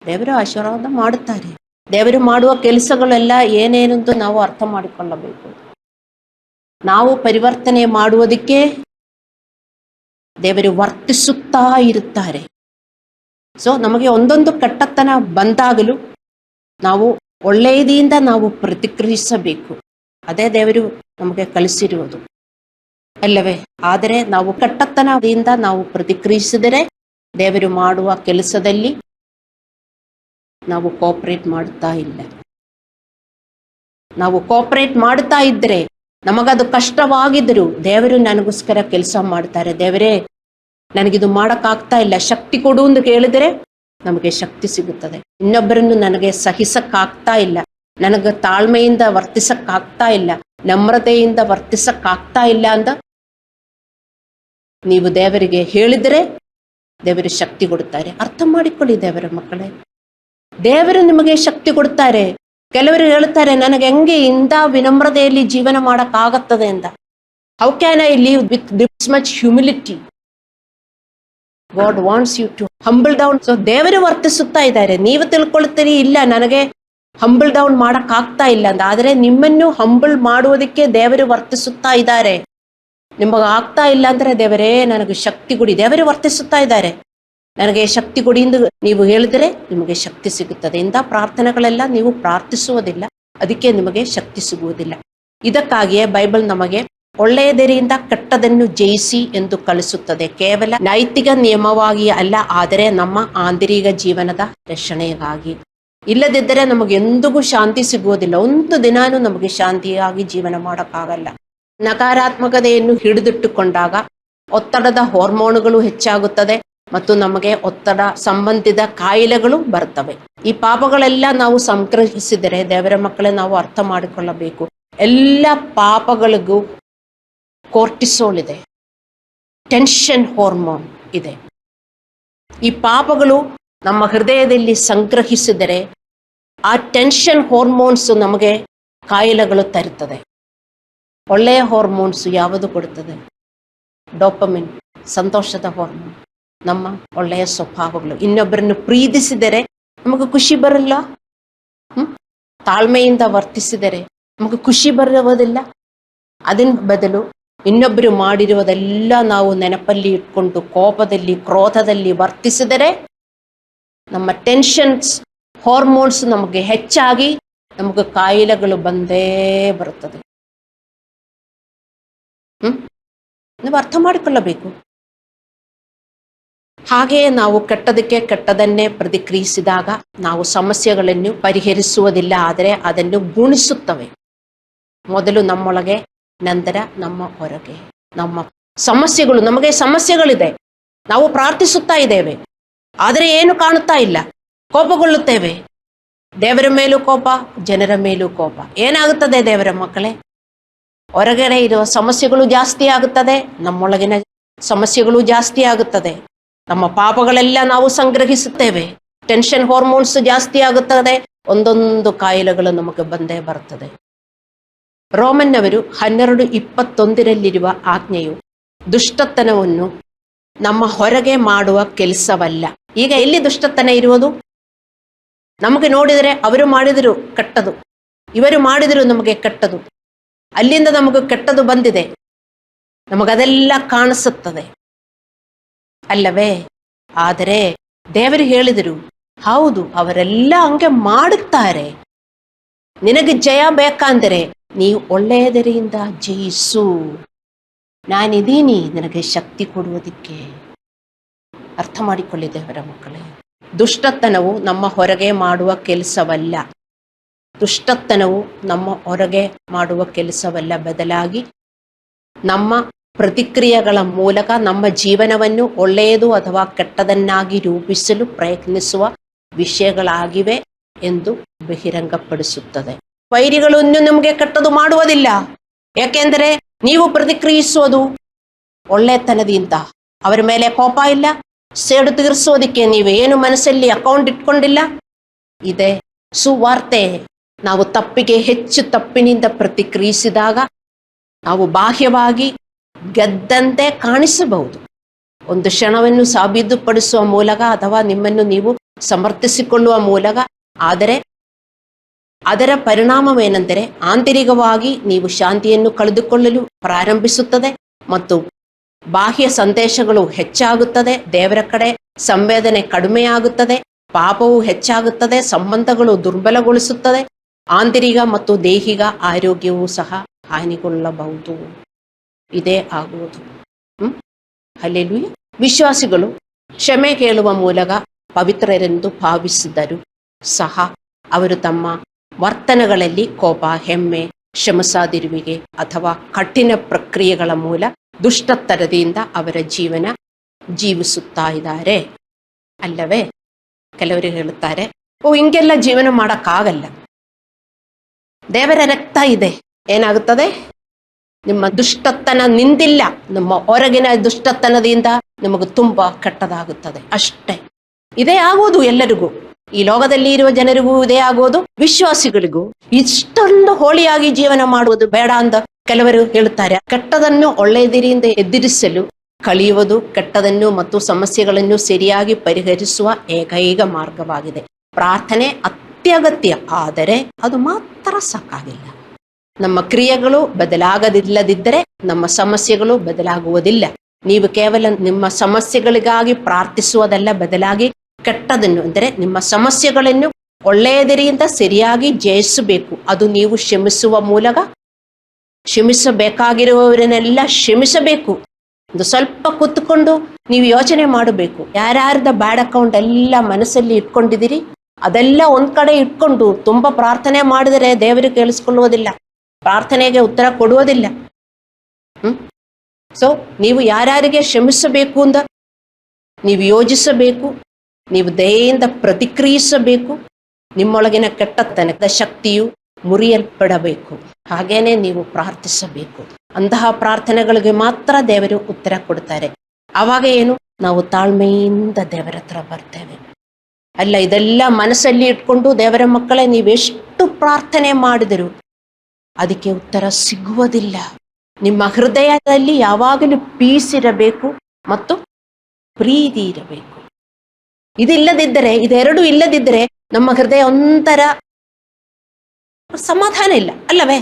ದೇವರು ಆಶೀರ್ವಾದ ಮಾಡುತ್ತಾರೆ. ದೇವರು ಮಾಡುವ ಕೆಲಸಗಳೆಲ್ಲ ಏನೇನೆಂದು ನಾವು ಅರ್ಥ ಮಾಡಿಕೊಳ್ಳಬೇಕು. ನಾವು ಪರಿವರ್ತನೆ ಮಾಡುವುದಕ್ಕೆ ದೇವರು ವರ್ತಿಸುತ್ತಾ ಇರುತ್ತಾರೆ. ಸೊ ನಮಗೆ ಒಂದೊಂದು ಕೆಟ್ಟತನ ಬಂದಾಗಲೂ ನಾವು ಒಳ್ಳೆಯದಿಂದ ನಾವು ಪ್ರತಿಕ್ರಿಯಿಸಬೇಕು. ಅದೇ ದೇವರು ನಮಗೆ ಕಲಿಸಿರುವುದು ಅಲ್ಲವೇ? ಆದರೆ ನಾವು ಕೆಟ್ಟತನದಿಂದ ನಾವು ಪ್ರತಿಕ್ರಿಯಿಸಿದರೆ ದೇವರು ಮಾಡುವ ಕೆಲಸದಲ್ಲಿ ನಾವು ಕೋಆಪರೇಟ್ ಮಾಡುತ್ತಾ ಇಲ್ಲ. ನಾವು ಕೋಆಪರೇಟ್ ಮಾಡುತ್ತಾ ಇದ್ದರೆ ನಮಗದು ಕಷ್ಟವಾಗಿದ್ದರೂ ದೇವರು ನನಗೋಸ್ಕರ ಕೆಲಸ ಮಾಡ್ತಾರೆ. ದೇವರೇ ನನಗಿದು ಮಾಡೋಕ್ಕಾಗ್ತಾ ಇಲ್ಲ, ಶಕ್ತಿ ಕೊಡು ಎಂದು ಕೇಳಿದರೆ ನಮಗೆ ಶಕ್ತಿ ಸಿಗುತ್ತದೆ. ಇನ್ನೊಬ್ಬರನ್ನು ನನಗೆ ಸಹಿಸಕ್ಕಾಗ್ತಾ ಇಲ್ಲ, ನನಗೆ ತಾಳ್ಮೆಯಿಂದ ವರ್ತಿಸಕ್ಕಾಗ್ತಾ ಇಲ್ಲ, ನಮ್ರತೆಯಿಂದ ವರ್ತಿಸಕ್ಕಾಗ್ತಾ ಇಲ್ಲ ಅಂತ ನೀವು ದೇವರಿಗೆ ಹೇಳಿದರೆ ದೇವರು ಶಕ್ತಿ ಕೊಡುತ್ತಾರೆ. ಅರ್ಥ ಮಾಡಿಕೊಳ್ಳಿ ದೇವರ ಮಕ್ಕಳೇ, ದೇವರು ನಿಮಗೆ ಶಕ್ತಿ ಕೊಡುತ್ತಾರೆ. ಕೆಲವರು ಹೇಳುತ್ತಾರೆ, ನನಗೆ ಹೆಂಗೆ ಇಂಥ ವಿನಮ್ರತೆಯಲ್ಲಿ ಜೀವನ ಮಾಡಕ್ಕಾಗತ್ತದೆ ಅಂತ. How can I live with this much humility? God wants you to humble down. So ದೇವರು ವರ್ತಿಸುತ್ತಾ ಇದ್ದಾರೆ. ನೀವು ತಿಳ್ಕೊಳ್ತೀರಿ, ಇಲ್ಲ ನನಗೆ ಹಂಬಲ್ ಡೌನ್ ಮಾಡಕ್ಕಾಗ್ತಾ ಇಲ್ಲ ಅಂತ. ಆದರೆ ನಿಮ್ಮನ್ನು ಹಂಬಲ್ ಮಾಡುವುದಕ್ಕೆ ದೇವರು ವರ್ತಿಸುತ್ತಾ ಇದ್ದಾರೆ. ನಿಮಗೆ ಆಗ್ತಾ ಇಲ್ಲ ಅಂದ್ರೆ ದೇವರೇ ನನಗೆ ಶಕ್ತಿ ಕೊಡಿ. ದೇವರು ವರ್ತಿಸುತ್ತಾ ಇದ್ದಾರೆ. ನನಗೆ ಶಕ್ತಿ ಕೊಡಿ ಎಂದು ನೀವು ಹೇಳಿದರೆ ನಿಮಗೆ ಶಕ್ತಿ ಸಿಗುತ್ತದೆ. ಇಂಥ ಪ್ರಾರ್ಥನೆಗಳೆಲ್ಲ ನೀವು ಪ್ರಾರ್ಥಿಸುವುದಿಲ್ಲ, ಅದಕ್ಕೆ ನಿಮಗೆ ಶಕ್ತಿ ಸಿಗುವುದಿಲ್ಲ. ಇದಕ್ಕಾಗಿಯೇ ಬೈಬಲ್ ನಮಗೆ ಒಳ್ಳೆಯದರಿಂದ ಕೆಟ್ಟದನ್ನು ಜಯಿಸಿ ಎಂದು ಕಲಿಸುತ್ತದೆ. ಕೇವಲ ನೈತಿಕ ನಿಯಮವಾಗಿ ಅಲ್ಲ, ಆದರೆ ನಮ್ಮ ಆಂತರಿಕ ಜೀವನದ ರಕ್ಷಣೆಗಾಗಿ. ಇಲ್ಲದಿದ್ದರೆ ನಮಗೆ ಎಂದಿಗೂ ಶಾಂತಿ ಸಿಗುವುದಿಲ್ಲ. ಒಂದು ದಿನಾನೂ ನಮಗೆ ಶಾಂತಿಯಾಗಿ ಜೀವನ ಮಾಡೋಕ್ಕಾಗಲ್ಲ. ನಕಾರಾತ್ಮಕತೆಯನ್ನು ಹಿಡಿದಿಟ್ಟುಕೊಂಡಾಗ ಒತ್ತಡದ ಹಾರ್ಮೋನುಗಳು ಹೆಚ್ಚಾಗುತ್ತದೆ ಮತ್ತು ನಮಗೆ ಒತ್ತಡ ಸಂಬಂಧಿತ ಕಾಯಿಲೆಗಳು ಬರ್ತವೆ. ಈ ಪಾಪಗಳೆಲ್ಲ ನಾವು ಸಂಗ್ರಹಿಸಿದರೆ ದೇವರ ಮಕ್ಕಳೇ ನಾವು ಅರ್ಥ ಮಾಡಿಕೊಳ್ಳಬೇಕು, ಎಲ್ಲ ಪಾಪಗಳಿಗೂ ಕೋರ್ಟಿಸೋಲ್ ಇದೆ, ಟೆನ್ಷನ್ ಹಾರ್ಮೋನ್ ಇದೆ. ಈ ಪಾಪಗಳು ನಮ್ಮ ಹೃದಯದಲ್ಲಿ ಸಂಗ್ರಹಿಸಿದರೆ ಆ ಟೆನ್ಷನ್ ಹಾರ್ಮೋನ್ಸ್ ನಮಗೆ ಕಾಯಿಲೆಗಳು ತರುತ್ತದೆ. ಒಳ್ಳೆಯ ಹಾರ್ಮೋನ್ಸ್ ಯಾವುದು ಕೊಡುತ್ತದೆ? ಡೋಪಮಿನ್, ಸಂತೋಷದ ಹಾರ್ಮೋನ್. ನಮ್ಮ ಒಳ್ಳೆಯ ಸ್ವಭಾವಗಳು. ಇನ್ನೊಬ್ಬರನ್ನು ಪ್ರೀತಿಸಿದರೆ ನಮಗೆ ಖುಷಿ ಬರಲ್ಲ. ತಾಳ್ಮೆಯಿಂದ ವರ್ತಿಸಿದರೆ ನಮಗೆ ಖುಷಿ ಬರುವುದಿಲ್ಲ. ಅದರ ಬದಲು ಇನ್ನೊಬ್ಬರು ಮಾಡಿರುವುದೆಲ್ಲ ನಾವು ನೆನಪಲ್ಲಿ ಇಟ್ಕೊಂಡು ಕೋಪದಲ್ಲಿ ಕ್ರೋಧದಲ್ಲಿ ವರ್ತಿಸಿದರೆ ನಮ್ಮ ಟೆನ್ಷನ್ಸ್ ಹಾರ್ಮೋನ್ಸ್ ನಮಗೆ ಹೆಚ್ಚಾಗಿ ನಮಗೆ ಕಾಯಿಲೆಗಳು ಬಂದೇ ಬರುತ್ತದೆ. ನೀವು ಅರ್ಥ ಮಾಡಿಕೊಳ್ಳಬೇಕು. ಹಾಗೆಯೇ ನಾವು ಕೆಟ್ಟದಕ್ಕೆ ಕೆಟ್ಟದನ್ನೇ ಪ್ರತಿಕ್ರಿಯಿಸಿದಾಗ ನಾವು ಸಮಸ್ಯೆಗಳನ್ನು ಪರಿಹರಿಸುವುದಿಲ್ಲ, ಆದರೆ ಅದನ್ನು ಗುಣಿಸುತ್ತವೆ. ಮೊದಲು ನಮ್ಮೊಳಗೆ, ನಂತರ ನಮ್ಮ ಹೊರಗೆ. ನಮ್ಮ ಸಮಸ್ಯೆಗಳು, ನಮಗೆ ಸಮಸ್ಯೆಗಳಿದೆ, ನಾವು ಪ್ರಾರ್ಥಿಸುತ್ತಾ ಇದ್ದೇವೆ, ಆದರೆ ಏನು ಕಾಣುತ್ತಾ ಇಲ್ಲ. ಕೋಪಗೊಳ್ಳುತ್ತೇವೆ, ದೇವರ ಮೇಲೂ ಕೋಪ, ಜನರ ಮೇಲೂ ಕೋಪ. ಏನಾಗುತ್ತದೆ ದೇವರ ಮಕ್ಕಳೇ? ಹೊರಗಡೆ ಇರುವ ಸಮಸ್ಯೆಗಳು ಜಾಸ್ತಿ ಆಗುತ್ತದೆ, ನಮ್ಮೊಳಗಿನ ಸಮಸ್ಯೆಗಳು ಜಾಸ್ತಿ ಆಗುತ್ತದೆ. ನಮ್ಮ ಪಾಪಗಳೆಲ್ಲ ನಾವು ಸಂಗ್ರಹಿಸುತ್ತೇವೆ, ಟೆನ್ಷನ್ ಹಾರ್ಮೋನ್ಸ್ ಜಾಸ್ತಿ ಆಗುತ್ತದೆ, ಒಂದೊಂದು ಕಾಯಿಲೆಗಳು ನಮಗೆ ಬಂದೇ ಬರ್ತದೆ. ರೋಮನ್ನವರು 12:21 ಆಜ್ಞೆಯು ದುಷ್ಟತನವನ್ನು ನಮ್ಮ ಹೊರಗೆ ಮಾಡುವ ಕೆಲಸವಲ್ಲ. ಈಗ ಎಲ್ಲಿ ದುಷ್ಟತನ ಇರುವುದು? ನಮಗೆ ನೋಡಿದರೆ ಅವರು ಮಾಡಿದರು ಕೆಟ್ಟದು, ಇವರು ಮಾಡಿದರು ನಮಗೆ ಕೆಟ್ಟದು, ಅಲ್ಲಿಂದ ನಮಗೆ ಕೆಟ್ಟದು ಬಂದಿದೆ, ನಮಗದೆಲ್ಲ ಕಾಣಿಸುತ್ತದೆ ಅಲ್ಲವೇ? ಆದರೆ ದೇವರು ಹೇಳಿದರು, ಹೌದು ಅವರೆಲ್ಲ ಹಂಗೆ ಮಾಡುತ್ತಾರೆ, ನಿನಗೆ ಜಯ ಬೇಕಂದರೆ ನೀವು ಒಳ್ಳೆಯದರಿಂದ ಜಯಿಸು, ನಾನಿದ್ದೀನಿ ನಿನಗೆ ಶಕ್ತಿ ಕೊಡುವುದಕ್ಕೆ. ಅರ್ಥ ಮಾಡಿಕೊಳ್ಳಿ ದೇವರ ಮಕ್ಕಳೇ, ದುಷ್ಟತನವು ನಮ್ಮ ಹೊರಗೆ ಮಾಡುವ ಕೆಲಸವಲ್ಲ. ದುಷ್ಟತನವು ನಮ್ಮ ಹೊರಗೆ ಮಾಡುವ ಕೆಲಸವಲ್ಲ, ಬದಲಾಗಿ ನಮ್ಮ ಪ್ರತಿಕ್ರಿಯೆಗಳ ಮೂಲಕ ನಮ್ಮ ಜೀವನವನ್ನು ಒಳ್ಳೆಯದು ಅಥವಾ ಕೆಟ್ಟದನ್ನಾಗಿ ರೂಪಿಸಲು ಪ್ರಯತ್ನಿಸುವ ವಿಷಯಗಳಾಗಿವೆ ಎಂದು ಬಹಿರಂಗಪಡಿಸುತ್ತದೆ. ವೈರಿಗಳು ಇನ್ನೂ ನಿಮಗೆ ಕೆಟ್ಟದು ಮಾಡುವುದಿಲ್ಲ, ಯಾಕೆಂದರೆ ನೀವು ಪ್ರತಿಕ್ರಿಯಿಸುವುದು ಒಳ್ಳೆತನದಿಂದ. ಅವರ ಮೇಲೆ ಕೋಪ ಇಲ್ಲ, ಸೇಡು ತೀರಿಸೋದಿಕ್ಕೆ ನೀವು ಏನು ಮನಸ್ಸಲ್ಲಿ ಅಕೌಂಟ್ ಇಟ್ಕೊಂಡಿಲ್ಲ. ಇದೆ ಸುವಾರ್ತೆ. ನಾವು ತಪ್ಪಿಗೆ ಹೆಚ್ಚು ತಪ್ಪಿನಿಂದ ಪ್ರತಿಕ್ರಿಯಿಸಿದಾಗ ನಾವು ಬಾಹ್ಯವಾಗಿ ಗೆದ್ದಂತೆ ಕಾಣಿಸಬಹುದು. ಒಂದು ಕ್ಷಣವನ್ನು ಸಾಬೀತುಪಡಿಸುವ ಮೂಲಕ ಅಥವಾ ನಿಮ್ಮನ್ನು ನೀವು ಸಮರ್ಥಿಸಿಕೊಳ್ಳುವ ಮೂಲಕ. ಆದರೆ ಅದರ ಪರಿಣಾಮವೇನೆಂದರೆ ಆಂತರಿಕವಾಗಿ ನೀವು ಶಾಂತಿಯನ್ನು ಕಳೆದುಕೊಳ್ಳಲು ಪ್ರಾರಂಭಿಸುತ್ತದೆ ಮತ್ತು ಬಾಹ್ಯ ಸಂದೇಶಗಳು ಹೆಚ್ಚಾಗುತ್ತದೆ. ದೇವರ ಕಡೆ ಸಂವೇದನೆ ಕಡಿಮೆಯಾಗುತ್ತದೆ, ಪಾಪವು ಹೆಚ್ಚಾಗುತ್ತದೆ, ಸಂಬಂಧಗಳು ದುರ್ಬಲಗೊಳಿಸುತ್ತದೆ, ಆಂತರಿಕ ಮತ್ತು ದೈಹಿಕ ಆರೋಗ್ಯವೂ ಸಹ ಹಾನಿಗೊಳ್ಳಬಹುದು. ಇದೇ ಆಗುವುದು. ಹಲ್ಲೆಲೂಯಾ. ವಿಶ್ವಾಸಿಗಳು ಕ್ಷಮೆ ಕೇಳುವ ಮೂಲಕ ಪವಿತ್ರರೆಂದು ಭಾವಿಸಿದರೂ ಸಹ ಅವರು ತಮ್ಮ ವರ್ತನೆಗಳಲ್ಲಿ ಕೋಪ, ಹೆಮ್ಮೆ, ಕ್ಷಮಿಸದಿರುವಿಕೆ ಅಥವಾ ಕಠಿಣ ಪ್ರಕ್ರಿಯೆಗಳ ಮೂಲ ದುಷ್ಟತನದಿಂದ ಅವರ ಜೀವನ ಜೀವಿಸುತ್ತಾ ಇದ್ದಾರೆ ಅಲ್ಲವೇ? ಕೆಲವರು ಹೇಳುತ್ತಾರೆ, ಹಿಂಗೆಲ್ಲ ಜೀವನ ಮಾಡೋಕ್ಕಾಗಲ್ಲ, ದೇವರ ರಕ್ತ ಇದೆ, ಏನಾಗುತ್ತದೆ? ನಿಮ್ಮ ದುಷ್ಟತನ ನಿಂದಿಲ್ಲ, ನಮ್ಮ ಹೊರಗಿನ ದುಷ್ಟತನದಿಂದ ನಿಮಗೆ ತುಂಬಾ ಕೆಟ್ಟದಾಗುತ್ತದೆ ಅಷ್ಟೇ. ಇದೇ ಆಗೋದು ಎಲ್ಲರಿಗೂ, ಈ ಲೋಕದಲ್ಲಿ ಇರುವ ಜನರಿಗೂ ಇದೇ ಆಗೋದು, ವಿಶ್ವಾಸಿಗಳಿಗೂ. ಇಷ್ಟೊಂದು ಹೋಳಿಯಾಗಿ ಜೀವನ ಮಾಡುವುದು ಬೇಡ ಅಂತ ಕೆಲವರು ಹೇಳುತ್ತಾರೆ. ಕೆಟ್ಟದನ್ನು ಒಳ್ಳೆಯದರಿಂದ ಎದುರಿಸಲು ಕಲಿಯುವುದು ಕೆಟ್ಟದನ್ನು ಮತ್ತು ಸಮಸ್ಯೆಗಳನ್ನು ಸರಿಯಾಗಿ ಪರಿಹರಿಸುವ ಏಕೈಕ ಮಾರ್ಗವಾಗಿದೆ. ಪ್ರಾರ್ಥನೆ ಅತ್ಯಗತ್ಯ, ಆದರೆ ಅದು ಮಾತ್ರ ಸಾಕಾಗಿಲ್ಲ. ನಮ್ಮ ಕ್ರಿಯೆಗಳು ಬದಲಾಗದಿಲ್ಲದಿದ್ದರೆ ನಮ್ಮ ಸಮಸ್ಯೆಗಳು ಬದಲಾಗುವುದಿಲ್ಲ. ನೀವು ಕೇವಲ ನಿಮ್ಮ ಸಮಸ್ಯೆಗಳಿಗಾಗಿ ಪ್ರಾರ್ಥಿಸುವುದಲ್ಲ, ಬದಲಾಗಿ ಕೆಟ್ಟದನ್ನು ಅಂದರೆ ನಿಮ್ಮ ಸಮಸ್ಯೆಗಳನ್ನು ಒಳ್ಳೆಯದರಿಂದ ಸರಿಯಾಗಿ ಜಯಿಸಬೇಕು. ಅದು ನೀವು ಕ್ಷಮಿಸುವ ಮೂಲಕ. ಕ್ಷಮಿಸಬೇಕಾಗಿರುವವರನ್ನೆಲ್ಲ ಕ್ಷಮಿಸಬೇಕು. ಒಂದು ಸ್ವಲ್ಪ ಕೂತ್ಕೊಂಡು ನೀವು ಯೋಚನೆ ಮಾಡಬೇಕು, ಯಾರ್ಯಾರ್ದ ಬ್ಯಾಡ್ ಅಕೌಂಟ್ ಎಲ್ಲ ಮನಸ್ಸಲ್ಲಿ ಇಟ್ಕೊಂಡಿದ್ದೀರಿ, ಅದೆಲ್ಲ ಒಂದ್ ಕಡೆ ಇಟ್ಕೊಂಡು ತುಂಬಾ ಪ್ರಾರ್ಥನೆ ಮಾಡಿದರೆ ದೇವರು ಕೇಳಿಸ್ಕೊಳ್ಳುವುದಿಲ್ಲ, ಪ್ರಾರ್ಥನೆಗೆ ಉತ್ತರ ಕೊಡುವುದಿಲ್ಲ. ಸೊ ನೀವು ಯಾರ್ಯಾರಿಗೆ ಕ್ಷಮಿಸಬೇಕು ಅಂತ ನೀವು ಯೋಜಿಸಬೇಕು, ನೀವು ದಯೆಯಿಂದ ಪ್ರತಿಕ್ರಿಯಿಸಬೇಕು. ನಿಮ್ಮೊಳಗಿನ ಕೆಟ್ಟತನದ ಶಕ್ತಿಯು ಮುರಿಯಲ್ಪಡಬೇಕು. ಹಾಗೇನೆ ನೀವು ಪ್ರಾರ್ಥಿಸಬೇಕು. ಅಂತಹ ಪ್ರಾರ್ಥನೆಗಳಿಗೆ ಮಾತ್ರ ದೇವರು ಉತ್ತರ ಕೊಡ್ತಾರೆ. ಆವಾಗ ಏನು? ನಾವು ತಾಳ್ಮೆಯಿಂದ ದೇವರ ಹತ್ರ ಬರ್ತೇವೆ. ಅಲ್ಲ, ಇದೆಲ್ಲ ಮನಸ್ಸಲ್ಲಿ ಇಟ್ಕೊಂಡು ದೇವರ ಮಕ್ಕಳೇ ನೀವೆಷ್ಟು ಪ್ರಾರ್ಥನೆ ಮಾಡಿದರು ಅದಕ್ಕೆ ಉತ್ತರ ಸಿಗುವುದಿಲ್ಲ. ನಿಮ್ಮ ಹೃದಯದಲ್ಲಿ ಯಾವಾಗಲೂ ಪೀಸ್ ಇರಬೇಕು ಮತ್ತು ಪ್ರೀತಿ ಇರಬೇಕು. ಇದಿಲ್ಲದಿದ್ದರೆ, ಇದೆರಡು ಇಲ್ಲದಿದ್ದರೆ ನಮ್ಮ ಹೃದಯ ಒಂಥರ ಸಮಾಧಾನ ಇಲ್ಲ ಅಲ್ಲವೇ?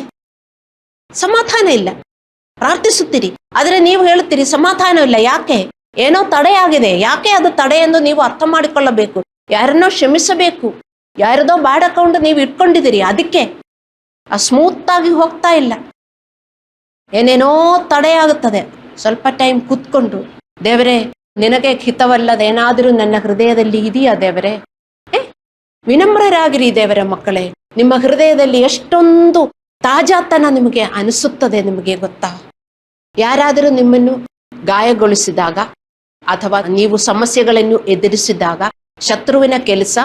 ಸಮಾಧಾನ ಇಲ್ಲ. ಪ್ರಾರ್ಥಿಸುತ್ತೀರಿ, ಆದರೆ ನೀವು ಹೇಳುತ್ತೀರಿ ಸಮಾಧಾನ ಇಲ್ಲ. ಯಾಕೆ? ಏನೋ ತಡೆಯಾಗಿದೆ. ಯಾಕೆ ಅದು ತಡೆ ಎಂದು ನೀವು ಅರ್ಥ ಮಾಡಿಕೊಳ್ಳಬೇಕು. ಯಾರನ್ನೋ ಕ್ಷಮಿಸಬೇಕು, ಯಾರದೋ ಬ್ಯಾಡ್ ಅಕೌಂಟ್ ನೀವು ಇಟ್ಕೊಂಡಿದ್ದೀರಿ, ಅದಕ್ಕೆ ಸ್ಮೂತ್ ಆಗಿ ಹೋಗ್ತಾ ಇಲ್ಲ. ಏನೇನೋ ತಡೆಯಾಗುತ್ತದೆ. ಸ್ವಲ್ಪ ಟೈಮ್ ಕೂತ್ಕೊಂಡು, ದೇವರೇ ನಿನಗೆ ಹಿತವಲ್ಲದೇನಾದರೂ ನನ್ನ ಹೃದಯದಲ್ಲಿ ಇದೆಯಾ ದೇವರೇ? ವಿನಮ್ರರಾಗಿರಿ ದೇವರ ಮಕ್ಕಳೇ. ನಿಮ್ಮ ಹೃದಯದಲ್ಲಿ ಎಷ್ಟೊಂದು ತಾಜಾತನ ನಿಮಗೆ ಅನಿಸುತ್ತದೆ, ನಿಮಗೆ ಗೊತ್ತಾ? ಯಾರಾದರೂ ನಿಮ್ಮನ್ನು ಗಾಯಗೊಳಿಸಿದಾಗ ಅಥವಾ ನೀವು ಸಮಸ್ಯೆಗಳನ್ನು ಎದುರಿಸಿದಾಗ ಶತ್ರುವಿನ ಕೆಲಸ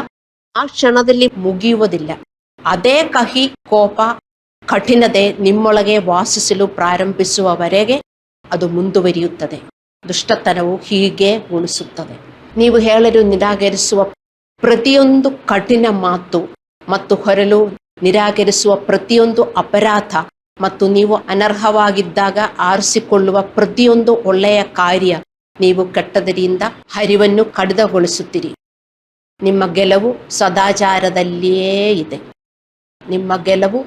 ಆ ಕ್ಷಣದಲ್ಲಿ ಮುಗಿಯುವುದಿಲ್ಲ. ಅದೇ ಕಹಿ, ಕೋಪ, ಕಠಿಣತೆ ನಿಮ್ಮೊಳಗೆ ವಾಸಿಸಲು ಪ್ರಾರಂಭಿಸುವವರೆಗೆ ಅದು ಮುಂದುವರಿಯುತ್ತದೆ. ದುಷ್ಟತನವು ಹೀಗೆ ಉಳಿಸುತ್ತದೆ. ನೀವು ಹೇಳಲು ನಿರಾಕರಿಸುವ ಪ್ರತಿಯೊಂದು ಕಠಿಣ ಮಾತು ಮತ್ತು ಹೊರಲು ನಿರಾಕರಿಸುವ ಪ್ರತಿಯೊಂದು ಅಪರಾಧ ಮತ್ತು ನೀವು ಅನರ್ಹವಾಗಿದ್ದಾಗ ಆರಿಸಿಕೊಳ್ಳುವ ಪ್ರತಿಯೊಂದು ಒಳ್ಳೆಯ ಕಾರ್ಯ ನೀವು ಕೆಟ್ಟದರಿಂದ ಹರಿವನ್ನು ಕಡಿತಗೊಳಿಸುತ್ತೀರಿ. ನಿಮ್ಮ ಗೆಲುವು ಸದಾಚಾರದಲ್ಲಿಯೇ ಇದೆ. ನಿಮ್ಮ ಗೆಲುವು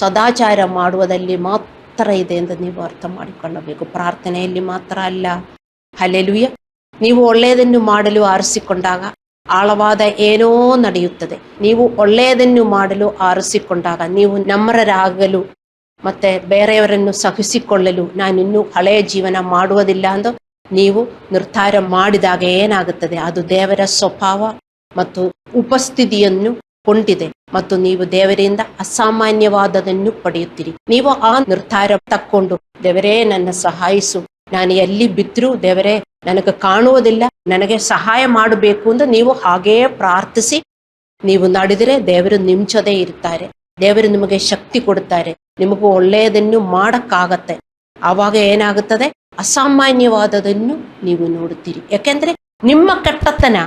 ಸದಾಚಾರ ಮಾಡುವುದಲ್ಲಿ ಮಾತ್ರ ಇದೆ ಎಂದು ನೀವು ಅರ್ಥ ಮಾಡಿಕೊಳ್ಳಬೇಕು. ಪ್ರಾರ್ಥನೆಯಲ್ಲಿ ಮಾತ್ರ ಅಲ್ಲ. ಹಲ್ಲೆಲೂಯಾ. ನೀವು ಒಳ್ಳೆಯದನ್ನು ಮಾಡಲು ಆರಿಸಿಕೊಂಡಾಗ ಆಳವಾದ ಏನೋ ನಡೆಯುತ್ತದೆ. ನೀವು ಒಳ್ಳೆಯದನ್ನು ಮಾಡಲು ಆರಿಸಿಕೊಂಡಾಗ, ನೀವು ನಮ್ರರಾಗಲು ಮತ್ತೆ ಬೇರೆಯವರನ್ನು ಸಹಿಸಿಕೊಳ್ಳಲು ನಾನಿನ್ನೂ ಹಳೆಯ ಜೀವನ ಮಾಡುವುದಿಲ್ಲ ಎಂದು ನೀವು ನಿರ್ಧಾರ ಮಾಡಿದಾಗ ಏನಾಗುತ್ತದೆ? ಅದು ದೇವರ ಸ್ವಭಾವ ಮತ್ತು ಉಪಸ್ಥಿತಿಯನ್ನು ಕೊಂಡಿದೆ ಮತ್ತು ನೀವು ದೇವರಿಂದ ಅಸಾಮಾನ್ಯವಾದದನ್ನು ಪಡೆಯುತ್ತೀರಿ. ನೀವು ಆ ನಿರ್ಧಾರ ತಕ್ಕೊಂಡು, ದೇವರೇ ನನ್ನ ಸಹಾಯಿಸು, ನಾನು ಎಲ್ಲಿ ಬಿದ್ದರೂ ದೇವರೇ ನನಗೆ ಕಾಣುವುದಿಲ್ಲ, ನನಗೆ ಸಹಾಯ ಮಾಡಬೇಕು ಅಂತ ನೀವು ಹಾಗೇ ಪ್ರಾರ್ಥಿಸಿ ನೀವು ನಡೆದರೆ ದೇವರು ನಿಮ್ಮ ಜೊತೆ ಇರ್ತಾರೆ. ದೇವರು ನಿಮಗೆ ಶಕ್ತಿ ಕೊಡ್ತಾರೆ, ನಿಮಗೂ ಒಳ್ಳೆಯದನ್ನು ಮಾಡಕ್ಕಾಗತ್ತೆ. ಆವಾಗ ಏನಾಗುತ್ತದೆ, ಅಸಾಮಾನ್ಯವಾದದನ್ನು ನೀವು ನೋಡುತ್ತೀರಿ. ಯಾಕೆಂದ್ರೆ ನಿಮ್ಮ ಕೆಟ್ಟತನ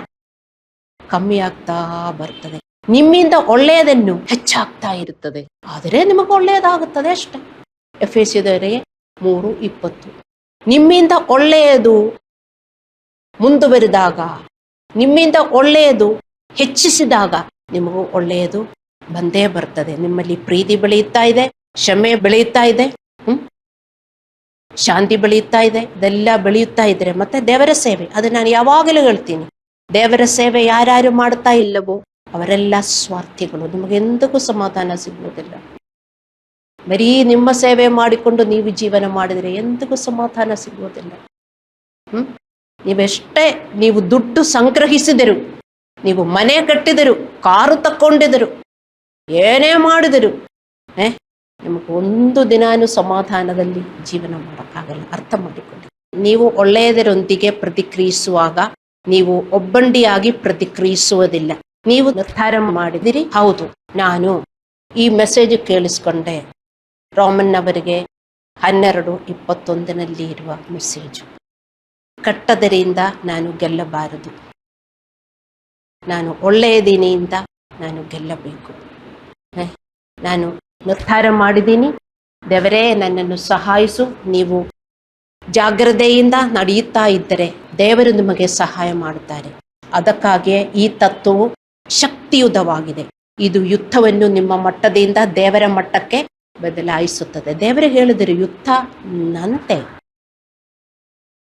ಕಮ್ಮಿ ಆಗ್ತಾ ಬರ್ತದೆ, ನಿಮ್ಮಿಂದ ಒಳ್ಳೆಯದನ್ನು ಹೆಚ್ಚಾಗ್ತಾ ಇರುತ್ತದೆ. ಆದರೆ ನಿಮಗೆ ಒಳ್ಳೆಯದಾಗುತ್ತದೆ ಅಷ್ಟೆ. ಎಫೆಸದವರಿಗೆ 3:20. ನಿಮ್ಮಿಂದ ಒಳ್ಳೆಯದು ಮುಂದುವರಿದಾಗ, ನಿಮ್ಮಿಂದ ಒಳ್ಳೆಯದು ಹೆಚ್ಚಿಸಿದಾಗ ನಿಮಗೂ ಒಳ್ಳೆಯದು ಬಂದೇ ಬರ್ತದೆ. ನಿಮ್ಮಲ್ಲಿ ಪ್ರೀತಿ ಬೆಳೆಯುತ್ತಾ ಇದೆ, ಕ್ಷಮೆ ಬೆಳೆಯುತ್ತಾ ಇದೆ, ಶಾಂತಿ ಬೆಳೆಯುತ್ತಾ ಇದೆ. ಇದೆಲ್ಲ ಬೆಳೆಯುತ್ತಾ ಇದ್ರೆ ಮತ್ತೆ ದೇವರ ಸೇವೆ, ಅದು ನಾನು ಯಾವಾಗಲೂ ಹೇಳ್ತೀನಿ, ದೇವರ ಸೇವೆ ಯಾರ್ಯಾರು ಮಾಡ್ತಾ ಇಲ್ಲವೋ ಅವರೆಲ್ಲ ಸ್ವಾರ್ಥಿಗಳು. ನಿಮಗೆಂದಕ್ಕೂ ಸಮಾಧಾನ ಸಿಗುವುದಿಲ್ಲ. ಬರೀ ನಿಮ್ಮ ಸೇವೆ ಮಾಡಿಕೊಂಡು ನೀವು ಜೀವನ ಮಾಡಿದರೆ ಎಂದಿಗೂ ಸಮಾಧಾನ ಸಿಗುವುದಿಲ್ಲ. ನೀವೆಷ್ಟೇ ನೀವು ದುಡ್ಡು ಸಂಗ್ರಹಿಸಿದರು, ನೀವು ಮನೆ ಕಟ್ಟಿದರು, ಕಾರು ತಕ್ಕೊಂಡಿದರು, ಏನೇ ಮಾಡಿದರು ನಿಮಗೆ ಒಂದು ದಿನಾನು ಸಮಾಧಾನದಲ್ಲಿ ಜೀವನ ಮಾಡೋಕ್ಕಾಗಲ್ಲ. ಅರ್ಥ ಮಾಡಿಕೊಳ್ಳಿ. ನೀವು ಒಳ್ಳೆಯದರೊಂದಿಗೆ ಪ್ರತಿಕ್ರಿಯಿಸುವಾಗ ನೀವು ಒಬ್ಬಂಟಿಯಾಗಿ ಪ್ರತಿಕ್ರಿಯಿಸುವುದಿಲ್ಲ. ನೀವು ನಿರ್ಧಾರ ಮಾಡಿದಿರಿ, ಹೌದು ನಾನು ಈ ಮೆಸೇಜ್ ಕೇಳಿಸ್ಕೊಂಡೆ, ರೋಮನ್ ಅವರಿಗೆ 12:21 ಇರುವ ಮೆಸೇಜು. ಕೆಟ್ಟದರಿಂದ ನಾನು ಗೆಲ್ಲಬಾರದು, ನಾನು ಒಳ್ಳೆಯದಿನಿಂದ ನಾನು ಗೆಲ್ಲಬೇಕು. ನಾನು ನಿರ್ಧಾರ ಮಾಡಿದ್ದೀನಿ, ದೇವರೇ ನನ್ನನ್ನು ಸಹಾಯಿಸು. ನೀವು ಜಾಗ್ರತೆಯಿಂದ ನಡೆಯುತ್ತಾ ಇದ್ದರೆ ದೇವರು ನಿಮಗೆ ಸಹಾಯ ಮಾಡುತ್ತಾರೆ. ಅದಕ್ಕಾಗಿಯೇ ಈ ತತ್ವವು ಶಕ್ತಿಯುತವಾಗಿದೆ. ಇದು ಯುದ್ಧವನ್ನು ನಿಮ್ಮ ಮಟ್ಟದಿಂದ ದೇವರ ಮಟ್ಟಕ್ಕೆ ಬದಲಾಯಿಸುತ್ತದೆ. ದೇವರಿಗೆ ಹೇಳಿದರೆ ಯುದ್ಧ ನಂತೆ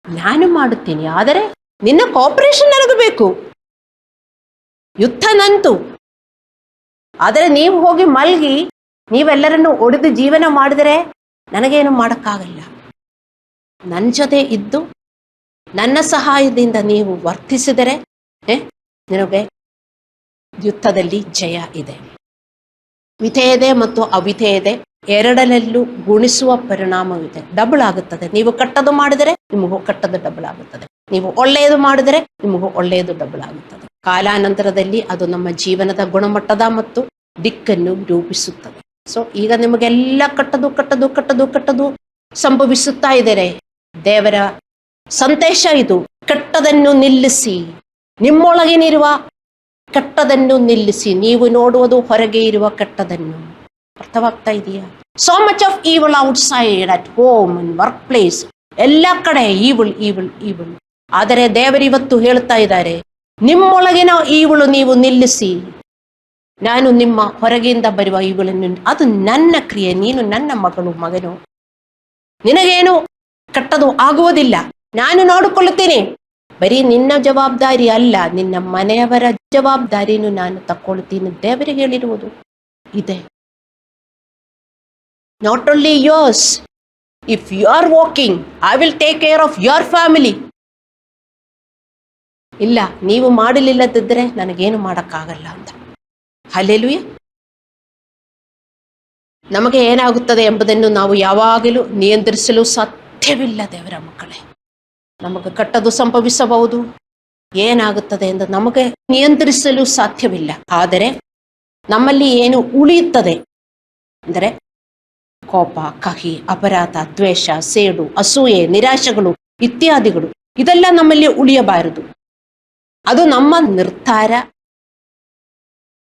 ನಾನು ಮಾಡುತ್ತೀನಿ, ಆದರೆ ನಿನ್ನ ಕೋಪರೇಷನ್ ನನಗೆ ಬೇಕು. ಯುದ್ಧ ನಂತು, ಆದರೆ ನೀವು ಹೋಗಿ ಮಲ್ಗಿ ನೀವೆಲ್ಲರನ್ನು ಒಡೆದು ಜೀವನ ಮಾಡಿದರೆ ನನಗೇನು ಮಾಡೋಕ್ಕಾಗಲ್ಲ. ನನ್ನ ಜೊತೆ ಇದ್ದು ನನ್ನ ಸಹಾಯದಿಂದ ನೀವು ವರ್ತಿಸಿದರೆ ನಿನಗೆ ಯುದ್ಧದಲ್ಲಿ ಜಯ ಇದೆ. ವಿಧೇಯತೆ ಮತ್ತು ಅವಿಧೇಯತೆ ಎರಡರಲ್ಲೂ ಗುಣಿಸುವ ಪರಿಣಾಮವಿದೆ, ಡಬಲ್ ಆಗುತ್ತದೆ. ನೀವು ಕೆಟ್ಟದ್ದು ಮಾಡಿದರೆ ನಿಮಗೂ ಕೆಟ್ಟದ್ದು ಡಬಲ್ ಆಗುತ್ತದೆ, ನೀವು ಒಳ್ಳೆಯದು ಮಾಡಿದರೆ ನಿಮಗೂ ಒಳ್ಳೆಯದು ಡಬಲ್ ಆಗುತ್ತದೆ. ಕಾಲಾನಂತರದಲ್ಲಿ ಅದು ನಮ್ಮ ಜೀವನದ ಗುಣಮಟ್ಟದ ಮತ್ತು ದಿಕ್ಕನ್ನು ರೂಪಿಸುತ್ತದೆ. ಸೊ ಈಗ ನಿಮಗೆಲ್ಲ ಕಟ್ಟದು ಸಂಭವಿಸುತ್ತಾ ಇದ್ದಾರೆ. ದೇವರ ಸಂದೇಶ ಇದು, ಕೆಟ್ಟದನ್ನು ನಿಲ್ಲಿಸಿ, ನಿಮ್ಮೊಳಗಿನಿರುವ ಕೆಟ್ಟದನ್ನು ನಿಲ್ಲಿಸಿ. ನೀವು ನೋಡುವುದು ಹೊರಗೆ ಇರುವ ಕೆಟ್ಟದನ್ನು. ಅರ್ಥವಾಗ್ತಾ ಇದೆಯಾ? So much of evil outside, at home, in work place, ಎಲ್ಲ ಕಡೆ ಈವಿಲ್. ಆದರೆ ದೇವರಿವತ್ತು ಹೇಳ್ತಾ ಇದ್ದಾರೆ, ನಿಮ್ಮೊಳಗಿನ ಈವಿಳು ನೀವು ನಿಲ್ಲಿಸಿ, ನಾನು ನಿಮ್ಮ ಹೊರಗಿಂದ ಬರುವ ಈವಿಳನ್ನು, ಅದು ನನ್ನ ಕ್ರಿಯೆ, ನೀನು ನನ್ನ ಮಗನು, ನಿನಗೇನು ಕೆಟ್ಟದು ಆಗುವುದಿಲ್ಲ, ನಾನು ನೋಡಿಕೊಳ್ಳುತ್ತೇನೆ. ಬರೀ ನಿನ್ನ ಜವಾಬ್ದಾರಿ ಅಲ್ಲ, ನಿನ್ನ ಮನೆಯವರ ಜವಾಬ್ದಾರಿಯನ್ನು ನಾನು ತಕ್ಕೊಳ್ತೀನಿ. ದೇವರಿಗೆ ಹೇಳಿರುವುದು ಇದೆ. Not only yours, if you are walking, I will take care of your family. ಇಲ್ಲ, ನೀವು ಮಾಡಲಿಲ್ಲದಿದ್ದರೆ ನನಗೇನು ಮಾಡೋಕ್ಕಾಗಲ್ಲ ಅಂತ. ಹಲ್ಲೆಲೂಯ. ನಮಗೆ ಏನಾಗುತ್ತದೆ ಎಂಬುದನ್ನು ನಾವು ಯಾವಾಗಲೂ ನಿಯಂತ್ರಿಸಲು ಸಾಧ್ಯವಿಲ್ಲ. ದೇವರ ಮಕ್ಕಳೇ, ನಮಗೆ ಕೆಟ್ಟದ್ದು ಸಂಭವಿಸಬಹುದು, ಏನಾಗುತ್ತದೆ ಎಂದು ನಮಗೆ ನಿಯಂತ್ರಿಸಲು ಸಾಧ್ಯವಿಲ್ಲ. ಆದರೆ ನಮ್ಮಲ್ಲಿ ಏನು ಉಳಿಯುತ್ತದೆ ಅಂದರೆ ಕೋಪ, ಕಹಿ, ಅಪರಾಧ, ದ್ವೇಷ, ಸೇಡು, ಅಸೂಯೆ, ನಿರಾಶೆಗಳು ಇತ್ಯಾದಿಗಳು. ಇದೆಲ್ಲ ನಮ್ಮಲ್ಲಿ ಉಳಿಯಬಾರದು. ಅದು ನಮ್ಮ ನಿರ್ಧಾರ,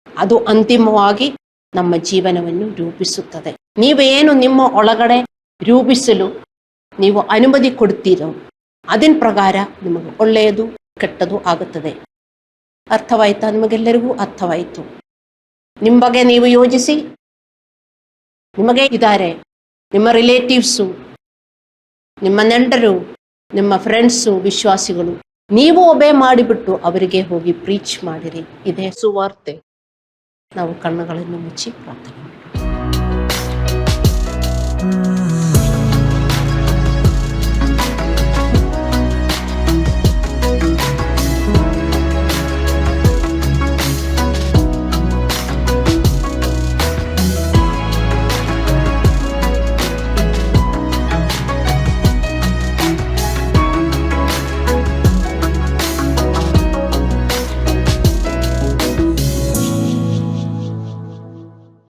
ಅದು ಅಂತಿಮವಾಗಿ ನಮ್ಮ ಜೀವನವನ್ನು ರೂಪಿಸುತ್ತದೆ. ನೀವೇನು ನಿಮ್ಮ ಒಳಗಡೆ ರೂಪಿಸಲು ನೀವು ಅನುಮತಿ ಕೊಡ್ತೀರೋ ಅದರ ಪ್ರಕಾರ ನಿಮಗೆ ಒಳ್ಳೆಯದು ಕೆಟ್ಟದು ಆಗುತ್ತದೆ. ಅರ್ಥವಾಯ್ತಾ? ನಿಮಗೆಲ್ಲರಿಗೂ ಅರ್ಥವಾಯಿತು? ನಿಮ್ಮ ಬಗ್ಗೆ ನೀವು ಯೋಚಿಸಿ. ನಿಮಗೆ ಇದ್ದಾರೆ ನಿಮ್ಮ ರಿಲೇಟಿವ್ಸು, ನಿಮ್ಮ ನೆಂಟರು, ನಿಮ್ಮ ಫ್ರೆಂಡ್ಸು, ವಿಶ್ವಾಸಿಗಳು. ನೀವು ಒಬೆ ಮಾಡಿಬಿಟ್ಟು ಅವರಿಗೆ ಹೋಗಿ ಪ್ರೀಚ್ ಮಾಡಿರಿ. ಇದೇ ಸುವಾರ್ತೆ. ನಾವು ಕಣ್ಣುಗಳನ್ನು ಮುಚ್ಚಿ ಪ್ರಾರ್ಥನೆ ಮಾಡೋಣ.